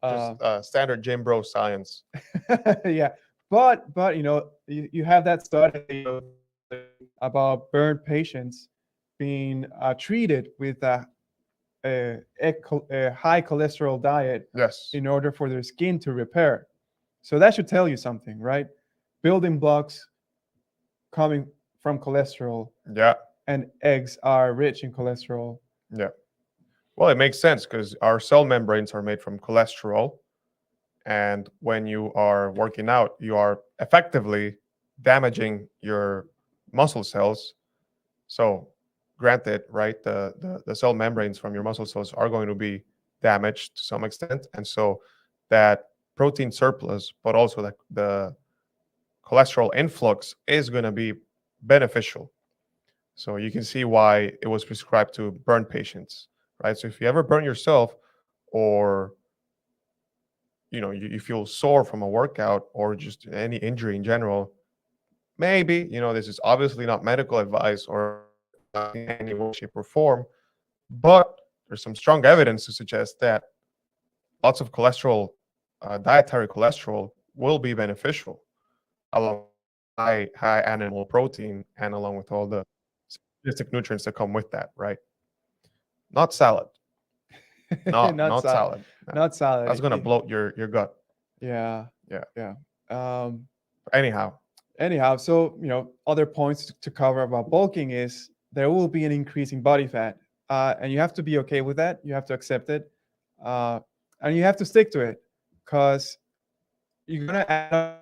Just standard gym bro science. Yeah, but you have that study about burn patients being treated with a high cholesterol diet Yes. in order for their skin to repair. So that should tell you something, right? Building blocks coming from cholesterol, Yeah. and eggs are rich in cholesterol. Yeah. Well, it makes sense because our cell membranes are made from cholesterol. And when you are working out, you are effectively damaging your muscle cells. So, granted, right, the cell membranes from your muscle cells are going to be damaged to some extent. And so that protein surplus, but also the cholesterol influx is going to be beneficial. So you can see why it was prescribed to burn patients, right? So if you ever burn yourself, or you feel sore from a workout or just any injury in general, maybe this is obviously not medical advice or in any way, shape, or form, but there's some strong evidence to suggest that lots of cholesterol, dietary cholesterol, will be beneficial along with high animal protein and along with all the synergistic nutrients that come with that, right? Not salad. Not Not salad. salad. No. Not salad. That's gonna bloat your gut. Yeah, Yeah. yeah. Um, Anyhow, Anyhow, so other points to cover about bulking is there will be an increase in body fat, and you have to be okay with that. You have to accept it, and you have to stick to it, because you're gonna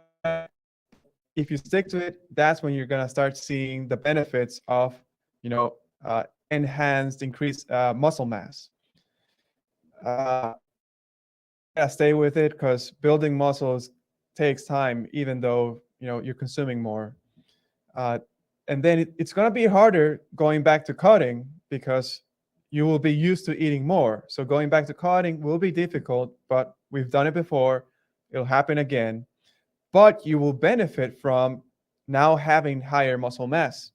if you stick to it, that's when you're gonna start seeing the benefits of enhanced, increased muscle mass. Yeah, stay with it, because building muscles takes time, even though you're consuming more. And then it's going to be harder going back to cutting, because you will be used to eating more. So going back to cutting will be difficult, but we've done it before. It'll happen again. But you will benefit from now having higher muscle mass.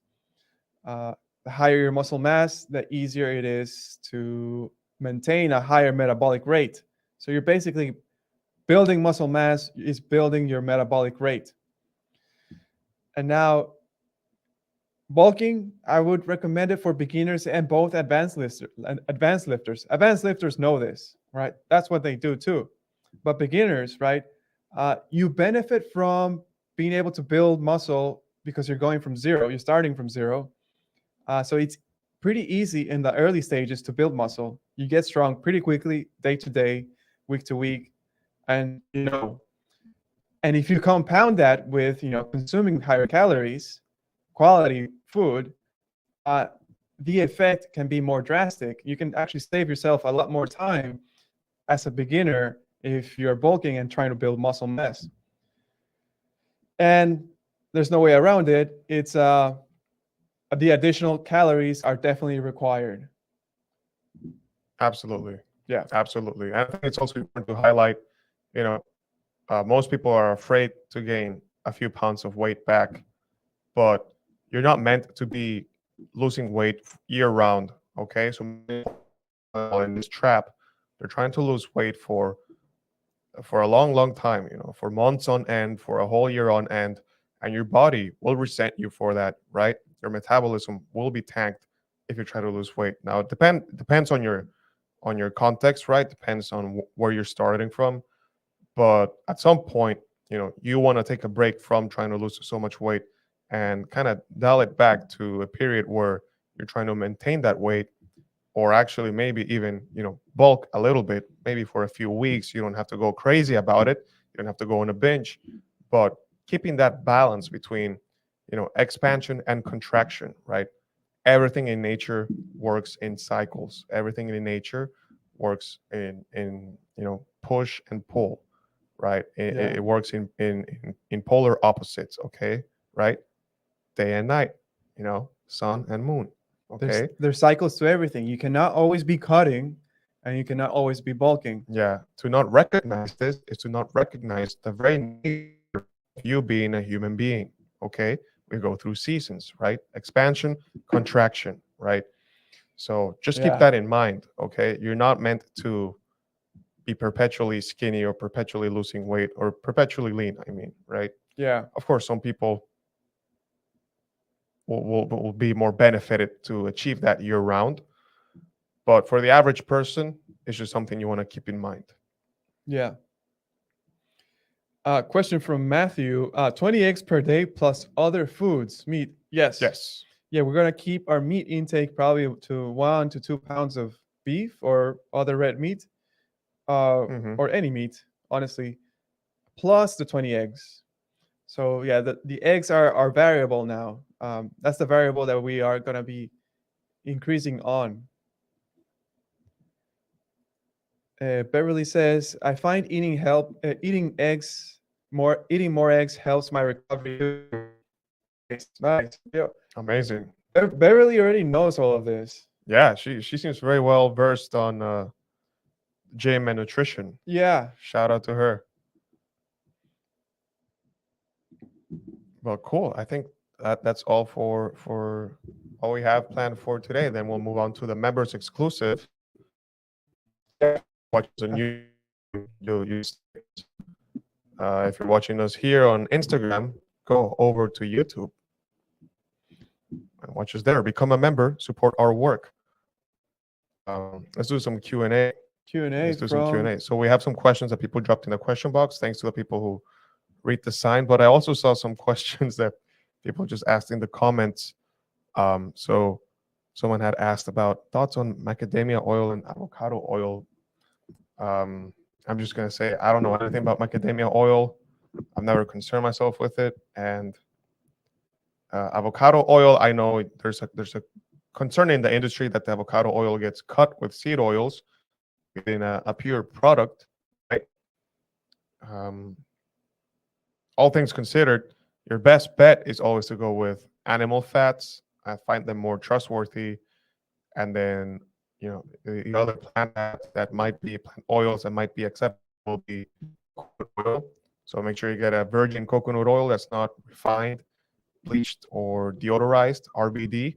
The higher your muscle mass, the easier it is to maintain a higher metabolic rate. So you're basically building muscle mass is building your metabolic rate. And now, bulking, I would recommend it for beginners and both advanced lifters. Advanced lifters know this, right? That's what they do too. But beginners, right? You benefit from being able to build muscle because you're going from zero. You're starting from zero. So it's pretty easy in the early stages to build muscle. You get strong pretty quickly, day to day, week to week, and And if you compound that with consuming higher calories, quality food, uh, the effect can be more drastic. You can actually save yourself a lot more time as a beginner if you're bulking and trying to build muscle mass. And there's no way around it. It's the additional calories are definitely required. absolutely, Yeah. absolutely. And I think it's also important to highlight, you know, most people are afraid to gain a few pounds of weight back, but you're not meant to be losing weight year round. Okay, so in this trap, they're trying to lose weight for a long, long time. For months on end, for a whole year on end, and your body will resent you for that, right? Your metabolism will be tanked if you try to lose weight. Now, it depends on your context, right? Depends on where you're starting from. But at some point, you want to take a break from trying to lose so much weight and kind of dial it back to a period where you're trying to maintain that weight, or actually maybe even bulk a little bit, maybe for a few weeks. You don't have to go crazy about it, you don't have to go on a binge, but keeping that balance between expansion and contraction, right? Everything in nature works in cycles. Everything in nature works in push and pull, right? Yeah. It works in polar opposites, okay? Right? Day and night, sun and moon, okay? There's cycles to everything. You cannot always be cutting, and you cannot always be bulking. Yeah, to not recognize this is to not recognize the very nature of you being a human being, okay? We go through seasons, right? Expansion, contraction, right? So just keep Yeah. that in mind, okay? You're not meant to be perpetually skinny or perpetually losing weight or perpetually lean, I mean, right? Yeah. Of course, some people will be more benefited to achieve that year round. But for the average person, it's just something you want to keep in mind. Yeah. Question from Matthew. 20 eggs per day plus other foods, meat. Yes. Yes. Yeah, we're gonna keep our meat intake probably to 1 to 2 pounds of beef or other red meat, Hmm. or any meat, honestly, plus the 20 eggs. So yeah, the eggs are variable now. That's the variable that we are gonna be increasing on. Beverly says, I find eating more eggs helps my recovery. Nice, nice. Yeah. Amazing. Beverly already knows all of this. Yeah, she seems very well versed on gym and nutrition. Yeah. Shout out to her. Well, cool. I think that's all for all we have planned for today. Then we'll move on to the members exclusive. Watch the new. If you're watching us here on Instagram, go over to YouTube and watch us there. Become a member. Support our work. Let's do some Q&A. Q&A Let's do some from Q&A. So we have some questions that people dropped in the question box. Thanks to the people who read the sign. But I also saw some questions that people just asked in the comments. So someone had asked about thoughts on macadamia oil and avocado oil. I'm just gonna say I don't know anything about macadamia oil. I've never concerned myself with it. And avocado oil, I know there's a concern in the industry that the avocado oil gets cut with seed oils in a pure product, right? Um, all things considered, your best bet is always to go with animal fats. I find them more trustworthy. And then, the other plant fats that might be plant oils that might be acceptable will be coconut oil. So make sure you get a virgin coconut oil that's not refined, bleached, or deodorized, RBD,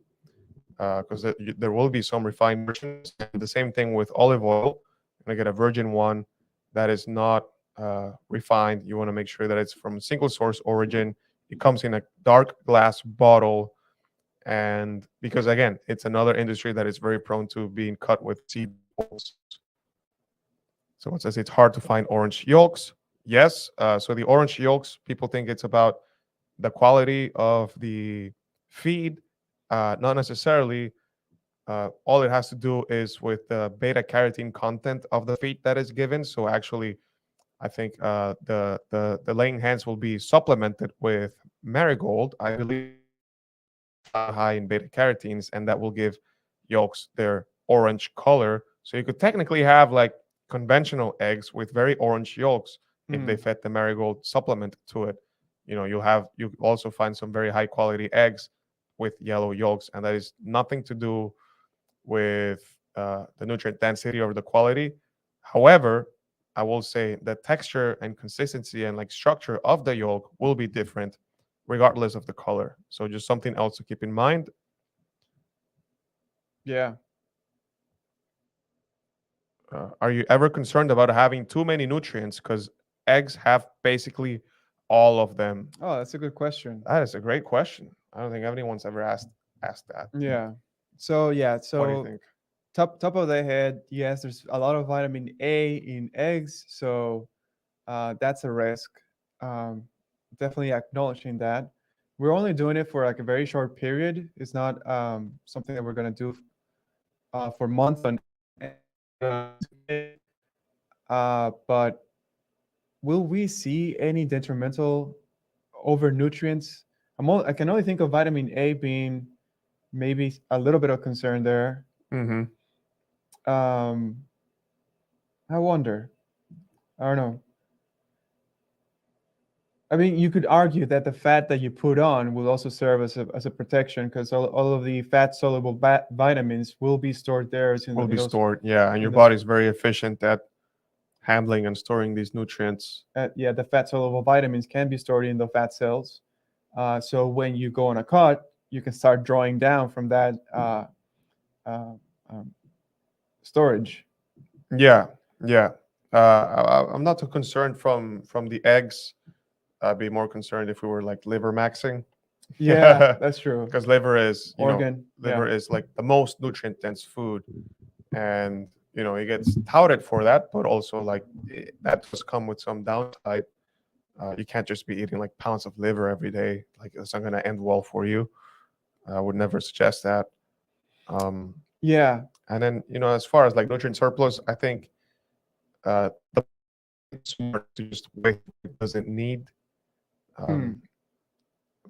because there will be some refined versions. And the same thing with olive oil. You're going to get a virgin one that is not refined. You want to make sure that it's from single source origin. It comes in a dark glass bottle. And because, again, it's another industry that is very prone to being cut with seed oils. So it says it's hard to find orange yolks. Yes. So the orange yolks, people think it's about the quality of the feed. Not necessarily. All it has to do is with the beta carotene content of the feed that is given. So actually, I think the laying hens will be supplemented with marigold, I believe, high in beta carotenes, and that will give yolks their orange color. So you could technically have like conventional eggs with very orange yolks if they fed the marigold supplement to it. You also find some very high quality eggs with yellow yolks, and that is nothing to do with the nutrient density or the quality. However, I will say the texture and consistency and like structure of the yolk will be different regardless of the color. So just something else to keep in mind. Yeah. Are you ever concerned about having too many nutrients? Because eggs have basically all of them. Oh, that's a good question. That is a great question. I don't think anyone's ever asked that. Yeah. So yeah, What do you so think? top of the head, yes, there's a lot of vitamin A in eggs, so that's a risk. Um, Definitely acknowledging that. We're only doing it for like a very short period. It's not something that we're gonna do for months on but will we see any detrimental over nutrients? I can only think of vitamin A being maybe a little bit of concern there. Mm-hmm. Um, I wonder. I don't know. I mean, you could argue that the fat that you put on will also serve as a protection because all of the fat soluble vitamins will be stored there Will in be those stored. Yeah, and your in those body's very efficient at handling and storing these nutrients. yeah, the fat soluble vitamins can be stored in the fat cells. So when you go on a cut, you can start drawing down from that uh, um, storage. Yeah, yeah. I'm not too concerned from the eggs. I'd be more concerned if we were like liver maxing. Yeah, that's true. Because liver is, Organ, yeah, liver is like the most nutrient dense food, and it gets touted for that, but also like that does come with some downside. You can't just be eating like pounds of liver every day. Like it's not gonna end well for you. I would never suggest that. Um, yeah, and then as far as like nutrient surplus, I think the smart to just wait what it doesn't need. hmm. Um,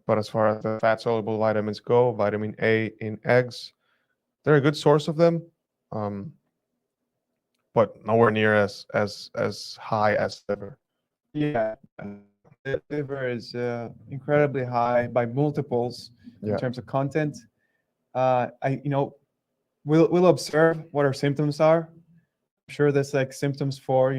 but as far as the fat soluble vitamins go, vitamin A in eggs, they're a good source of them, um, but nowhere near as high as liver. Yeah. The liver is incredibly high by multiples in Yeah. terms of content. We'll observe what our symptoms are. I'm sure there's like symptoms for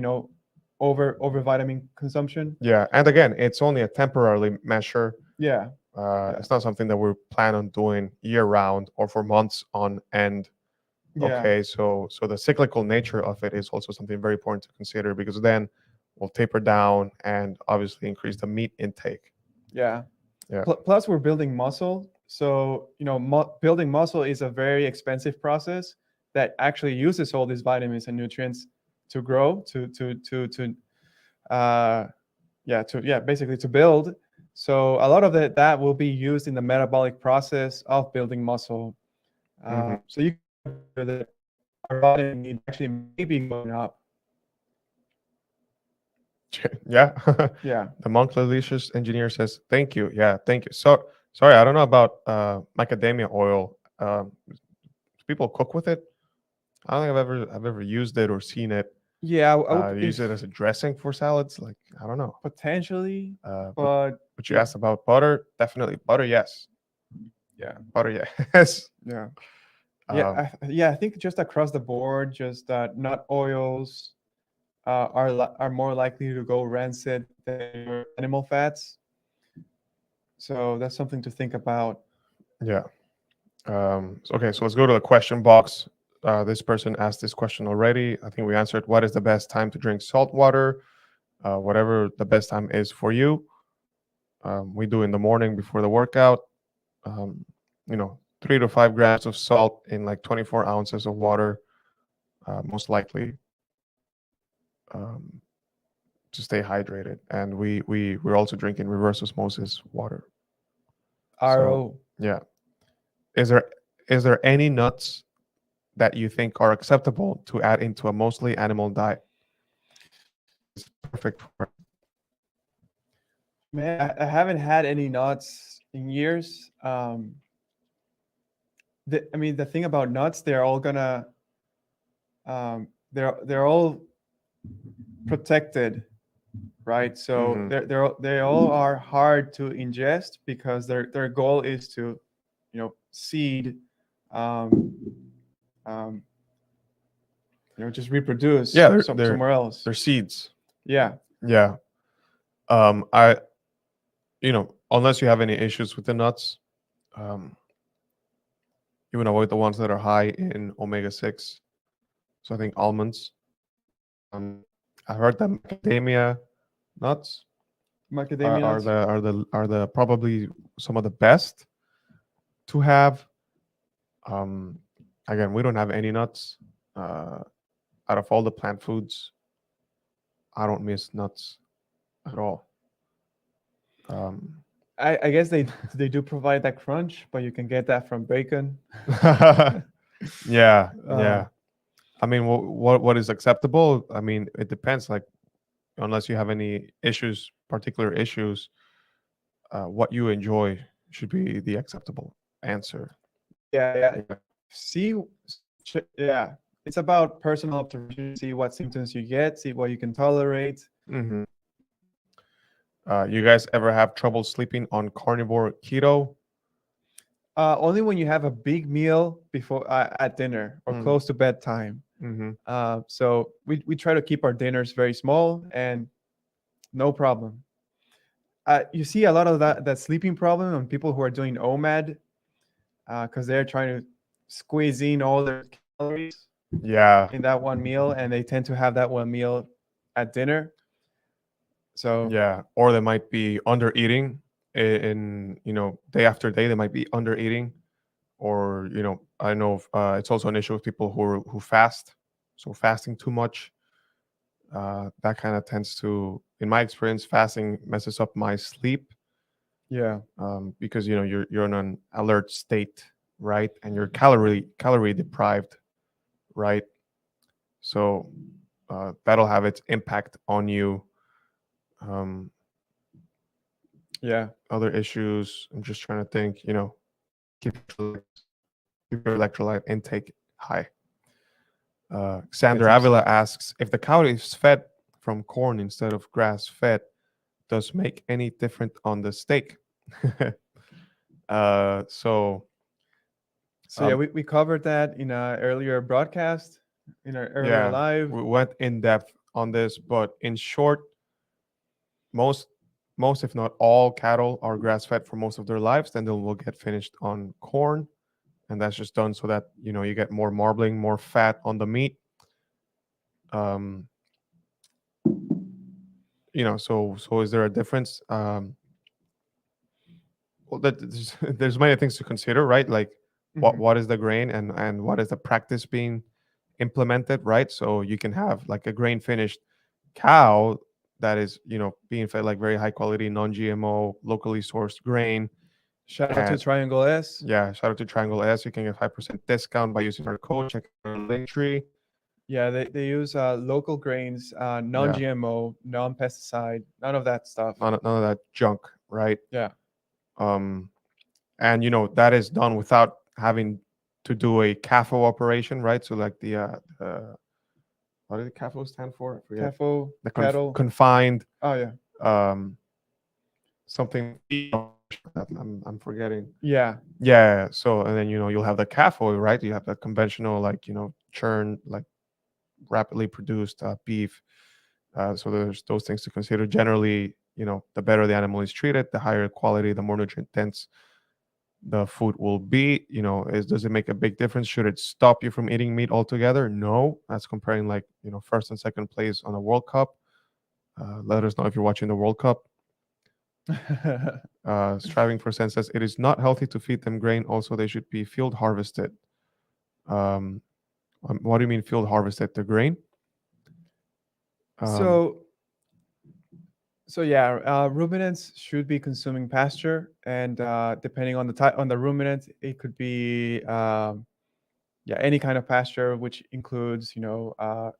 over vitamin consumption. Yeah, and again, it's only a temporary measure. Yeah, yeah, It's not something that we plan on doing year round or for months on end. yeah, Okay, so the cyclical nature of it is also something very important to consider because then we'll taper down and obviously increase the meat intake. yeah. Yeah. Plus, we're building muscle, so building muscle is a very expensive process that actually uses all these vitamins and nutrients to grow, uh, basically to build. So a lot of that will be used in the metabolic process of building muscle. Mhm. So you can that our vitamin need actually may be going up. Yeah. Yeah. The monk delicious engineer says, "Thank you." Yeah, thank you. So sorry, I don't know about macadamia oil. Do people cook with it? I don't think I've ever used it or seen it. Yeah, I would Use it as a dressing for salads. Like I don't know. potentially, Uh, but but but you yeah, asked about butter. Definitely butter. Yes, yeah, butter. Yes. yeah. Um, I think just across the board, just nut oils are more likely to go rancid than your animal fats. So that's something to think about. yeah. Okay, so let's go to the question box. This person asked this question already. I think we answered. What is the best time to drink salt water? Whatever the best time is for you. We do in the morning before the workout. Um, 3 to 5 grams of salt in like 24 ounces of water, most likely, um, to stay hydrated. And we're also drinking reverse osmosis water. So RO. yeah, is there any nuts that you think are acceptable to add into a mostly animal diet? It's perfect for. Man, I haven't had any nuts in years. I mean, the thing about nuts, they're all gonna, they're all protected, right? So Hmm. they all are hard to ingest because their goal is to, seed, um, um, just reproduce Yeah, they're somewhere else. they're seeds. Yeah, Yeah. I unless you have any issues with the nuts, um, you would avoid the ones that are high in omega-6. So I think almonds. Um, I heard that macadamia nuts Macadamia nuts. are the probably some of the best to have. Um, Again, we don't have any nuts. Uh, Out of all the plant foods, I don't miss nuts at all. Um, I guess they do provide that crunch, but you can get that from bacon. yeah, Uh, yeah. I mean, what is acceptable? I mean, it depends. Like, unless you have any issues, particular issues, what you enjoy should be the acceptable answer. yeah. Yeah. See, yeah. It's about personal observation. See what symptoms you get. See what you can tolerate. Hmm. You guys ever have trouble sleeping on carnivore keto? Only when you have a big meal before at dinner or close to bedtime. Mm-hmm. So we try to keep our dinners very small and no problem. You see a lot of that sleeping problem on people who are doing OMAD because they're trying to squeeze in all their calories Yeah, in that one meal, and they tend to have that one meal at dinner. So yeah. Or they might be under eating day after day. They might be under eating, or I know it's also an issue with people who fast. So fasting too much, that kind of tends to, in my experience, fasting messes up my sleep, yeah, because you're in an alert state, right? And you're calorie deprived, right? So that'll have its impact on you. Um, yeah, Other issues, I'm just trying to think. Keep keep your electrolyte intake high. Xander gets Avila upset. asks if the cow is fed from corn instead of grass fed, does make any different on the steak? So So yeah, we covered that in a earlier broadcast, in our earlier yeah, live. we went in depth on this, but in short, most most if not all cattle are grass fed for most of their lives. Then they will get finished on corn, and that's just done so that you get more marbling, more fat on the meat. Um, so is there a difference? Well, there's many things to consider, right? Like Mhm. what is the grain, and what is the practice being implemented, right? So you can have like a grain finished cow that is being fed like very high quality non-GMO locally sourced grain. Shout out to And Triangle S. yeah, shout out to Triangle S. You can get 5% discount by using our code. Check out our link tree. Yeah, they use local grains, Yeah, non-GMO, non-pesticide, none of that stuff. none of that junk, right? Yeah. um and that is done without having to do a CAFO operation, right? So like what did the CAFO stand for? I forget. CAFO, The cattle. confined Oh yeah. um something. I'm forgetting. Yeah. Yeah. So and then you'll have the CAFO, right? You have the conventional, like churn, like rapidly produced beef. So there's those things to consider. Generally, the better the animal is treated, the higher quality, the more nutrient dense the food will be. Does it make a big difference? Should it stop you from eating meat altogether? No. That's comparing like first and second place on a World Cup. Let us know if you're watching the World Cup. Striving for Sense says it is not healthy to feed them grain. Also, they should be field harvested. um, what do you mean field harvested? The grain? um, so so yeah, ruminants should be consuming pasture, and depending on the type on the ruminant, it could be yeah, any kind of pasture, which includes uh,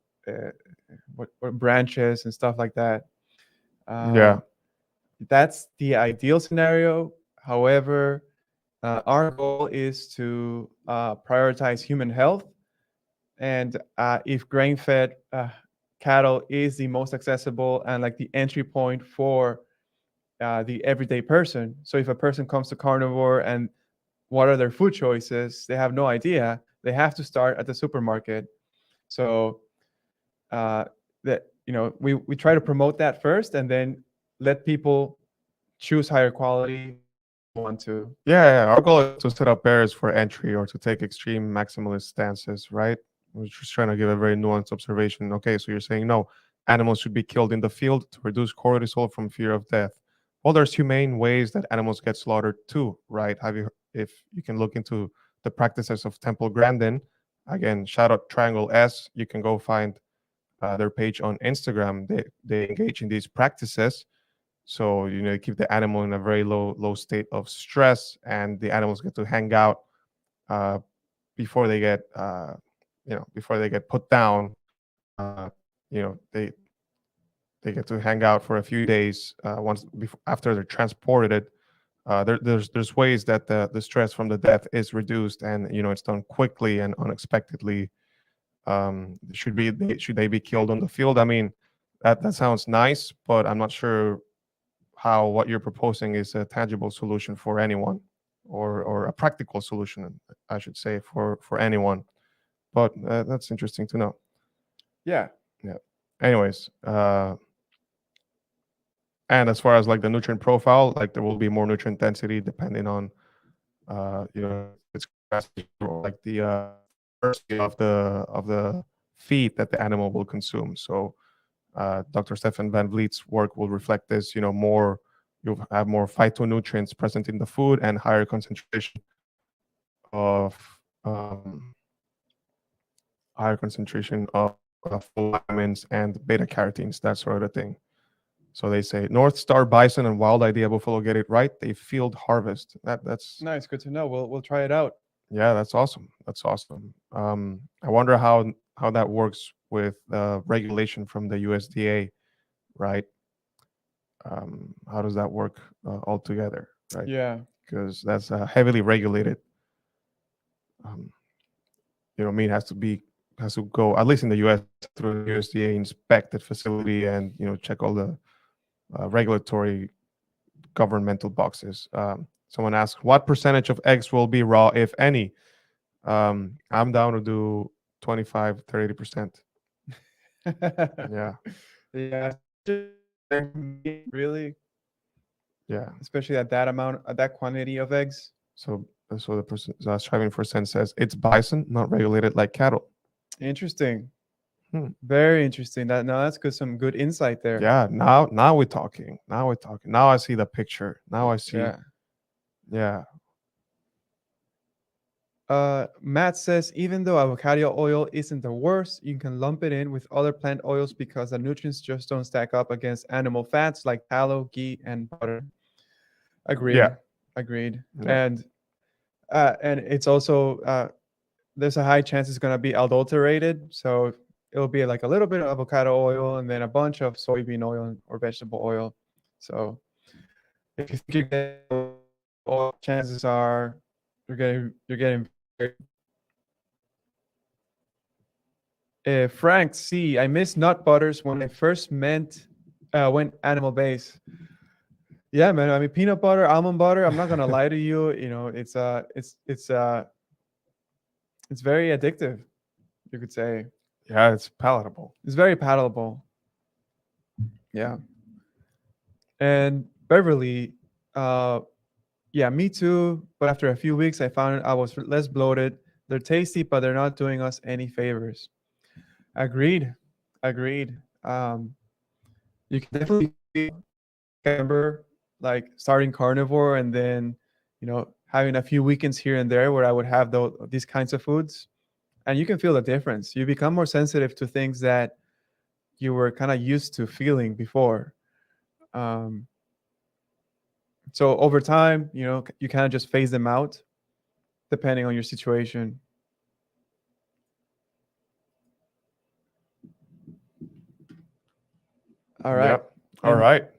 what branches and stuff like that. yeah. Um, that's the ideal scenario. However, our goal is to prioritize human health, and if grain-fed cattle is the most accessible and like the entry point for the everyday person. So if a person comes to carnivore and what are their food choices, they have no idea. They have to start at the supermarket. So that we try to promote that first, and then let people choose higher quality. Want to. Yeah, our goal is to set up barriers for entry or to take extreme maximalist stances, right? We're just trying to give a very nuanced observation. Okay, so you're saying no, animals should be killed in the field to reduce cortisol from fear of death. Well, there's humane ways that animals get slaughtered too, right? If you can look into the practices of Temple Grandin, again, shout out Triangle S. You can go find their page on Instagram. They engage in these practices, so keep the animal in a very low state of stress, and the animals get to hang out uh, before they get before they get put down. uh, they get to hang out for a few days after they're transported. There's ways that the stress from the death is reduced, and it's done quickly and unexpectedly. Should they be killed on the field? I mean, that sounds nice, but I'm not sure how what you're proposing is a tangible solution for anyone, or a practical solution, I should say, for anyone. But that's interesting to know. Yeah. Yeah. Anyways, and as far as like the nutrient profile, like there will be more nutrient density depending on it's like the diversity of the feed that the animal will consume. So Dr. Stefan Van Vliet's work will reflect this. You'll have more phytonutrients present in the food and higher concentration of vitamins and beta carotenes, that sort of thing. So they say North Star bison and Wild Idea buffalo get it right. They field harvest. That's Nice. Good to know. We'll try it out. Yeah, that's awesome. That's awesome. I wonder how that works with regulation from the USDA, right? How does that work altogether, right? Yeah. Because that's heavily regulated. Meat has to go, at least in the US, through the USDA inspected facility, and check all the regulatory governmental boxes. Someone asked, what percentage of eggs will be raw, if any? I'm down to do 25 30%. Yeah. Yeah. Really? Yeah. Especially at that amount, at that quantity of eggs. So the person striving for sense says it's bison, not regulated like cattle. Interesting. Very interesting. That's good. Some good insight there. Yeah. Now we're talking. Now I see the picture. Now I see. Yeah. Matt says, even though avocado oil isn't the worst, you can lump it in with other plant oils because the nutrients just don't stack up against animal fats like tallow, ghee, and butter. Agreed. Yeah. Agreed. Yeah. And it's also there's a high chance it's gonna be adulterated, so it'll be like a little bit of avocado oil and then a bunch of soybean oil or vegetable oil. So if you think you're getting oil, chances are you're getting. Frank C. I miss nut butters when I first went animal based. Yeah, man. I mean, peanut butter, almond butter. I'm not gonna lie to you. It's very addictive. You could say. Yeah, it's palatable. It's very palatable. Yeah. And Beverly, yeah, me too. But after a few weeks, I found I was less bloated. They're tasty, but they're not doing us any favors. Agreed. You can definitely remember like starting carnivore and then, having a few weekends here and there where I would have these kinds of foods, and you can feel the difference. You become more sensitive to things that you were kind of used to feeling before. So over time, you kind of just phase them out depending on your situation. All right. Yep. All right.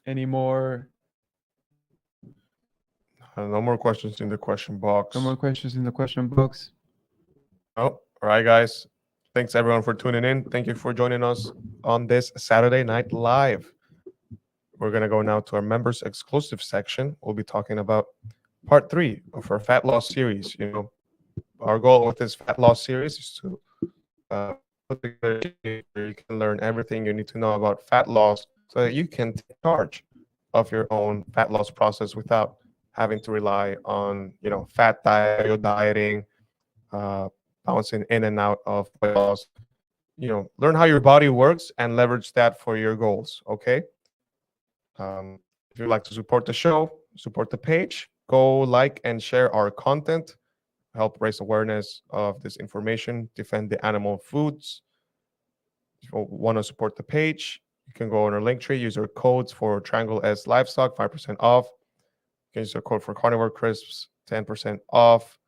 Any more? No more questions in the question box. No more questions in the question box. Oh, all right, guys. Thanks everyone for tuning in. Thank you for joining us on this Saturday Night Live. We're going to go now to our members exclusive section. We'll be talking about part 3 of our fat loss series. Our goal with this fat loss series is to put together where you can learn everything you need to know about fat loss so that you can take charge of your own fat loss process without having to rely on, fat diet, yo dieting, uh, bouncing in and out of weight loss. Learn how your body works and leverage that for your goals. Okay. If you'd like to support the show, support the page, go like and share our content, help raise awareness of this information, defend the animal foods. If you want to support the page, you can go on our link tree, use our codes for Triangle S Livestock, 5% off. You can use our code for Carnivore Crisps, 10% off.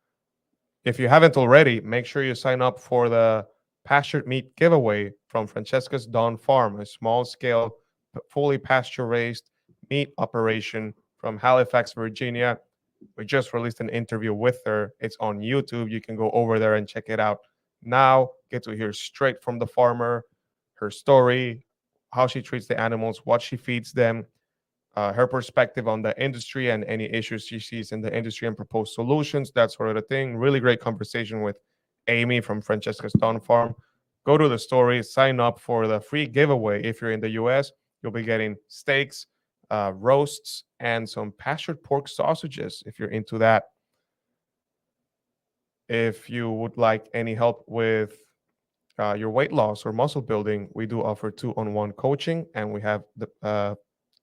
If you haven't already, make sure you sign up for the pastured meat giveaway from Francesca's Dawn Farm, a small scale, fully pasture raised meat operation from Halifax, Virginia. We just released an interview with her. It's on YouTube. You can go over there and check it out now. Get to hear straight from the farmer, her story, how she treats the animals, what she feeds them, her perspective on the industry and any issues she sees in the industry and proposed solutions, that sort of a thing. Really great conversation with Amy from Francesca's Dawn Farm. Go to the story, sign up for the free giveaway. If you're in the US, you'll be getting steaks, roasts, and some pastured pork sausages if you're into that. If you would like any help with your weight loss or muscle building, we do offer 2-on-1 coaching, and we have the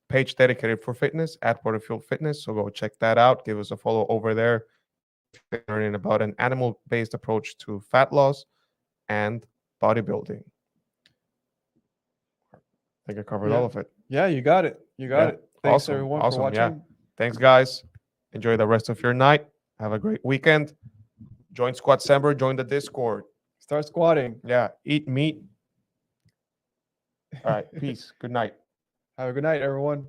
page dedicated for fitness at ButterFueled Fitness. So go check that out. Give us a follow over there. Learning about an animal-based approach to fat loss and bodybuilding. I think I covered all of it. Yeah, you got it. You got it. Thanks Awesome. everyone Awesome. for watching. Yeah. Thanks, guys. Enjoy the rest of your night. Have a great weekend. Join Squat Sember. Join the Discord. Start squatting. Yeah. Eat meat. All right. Peace. Good night. Have a good night, everyone.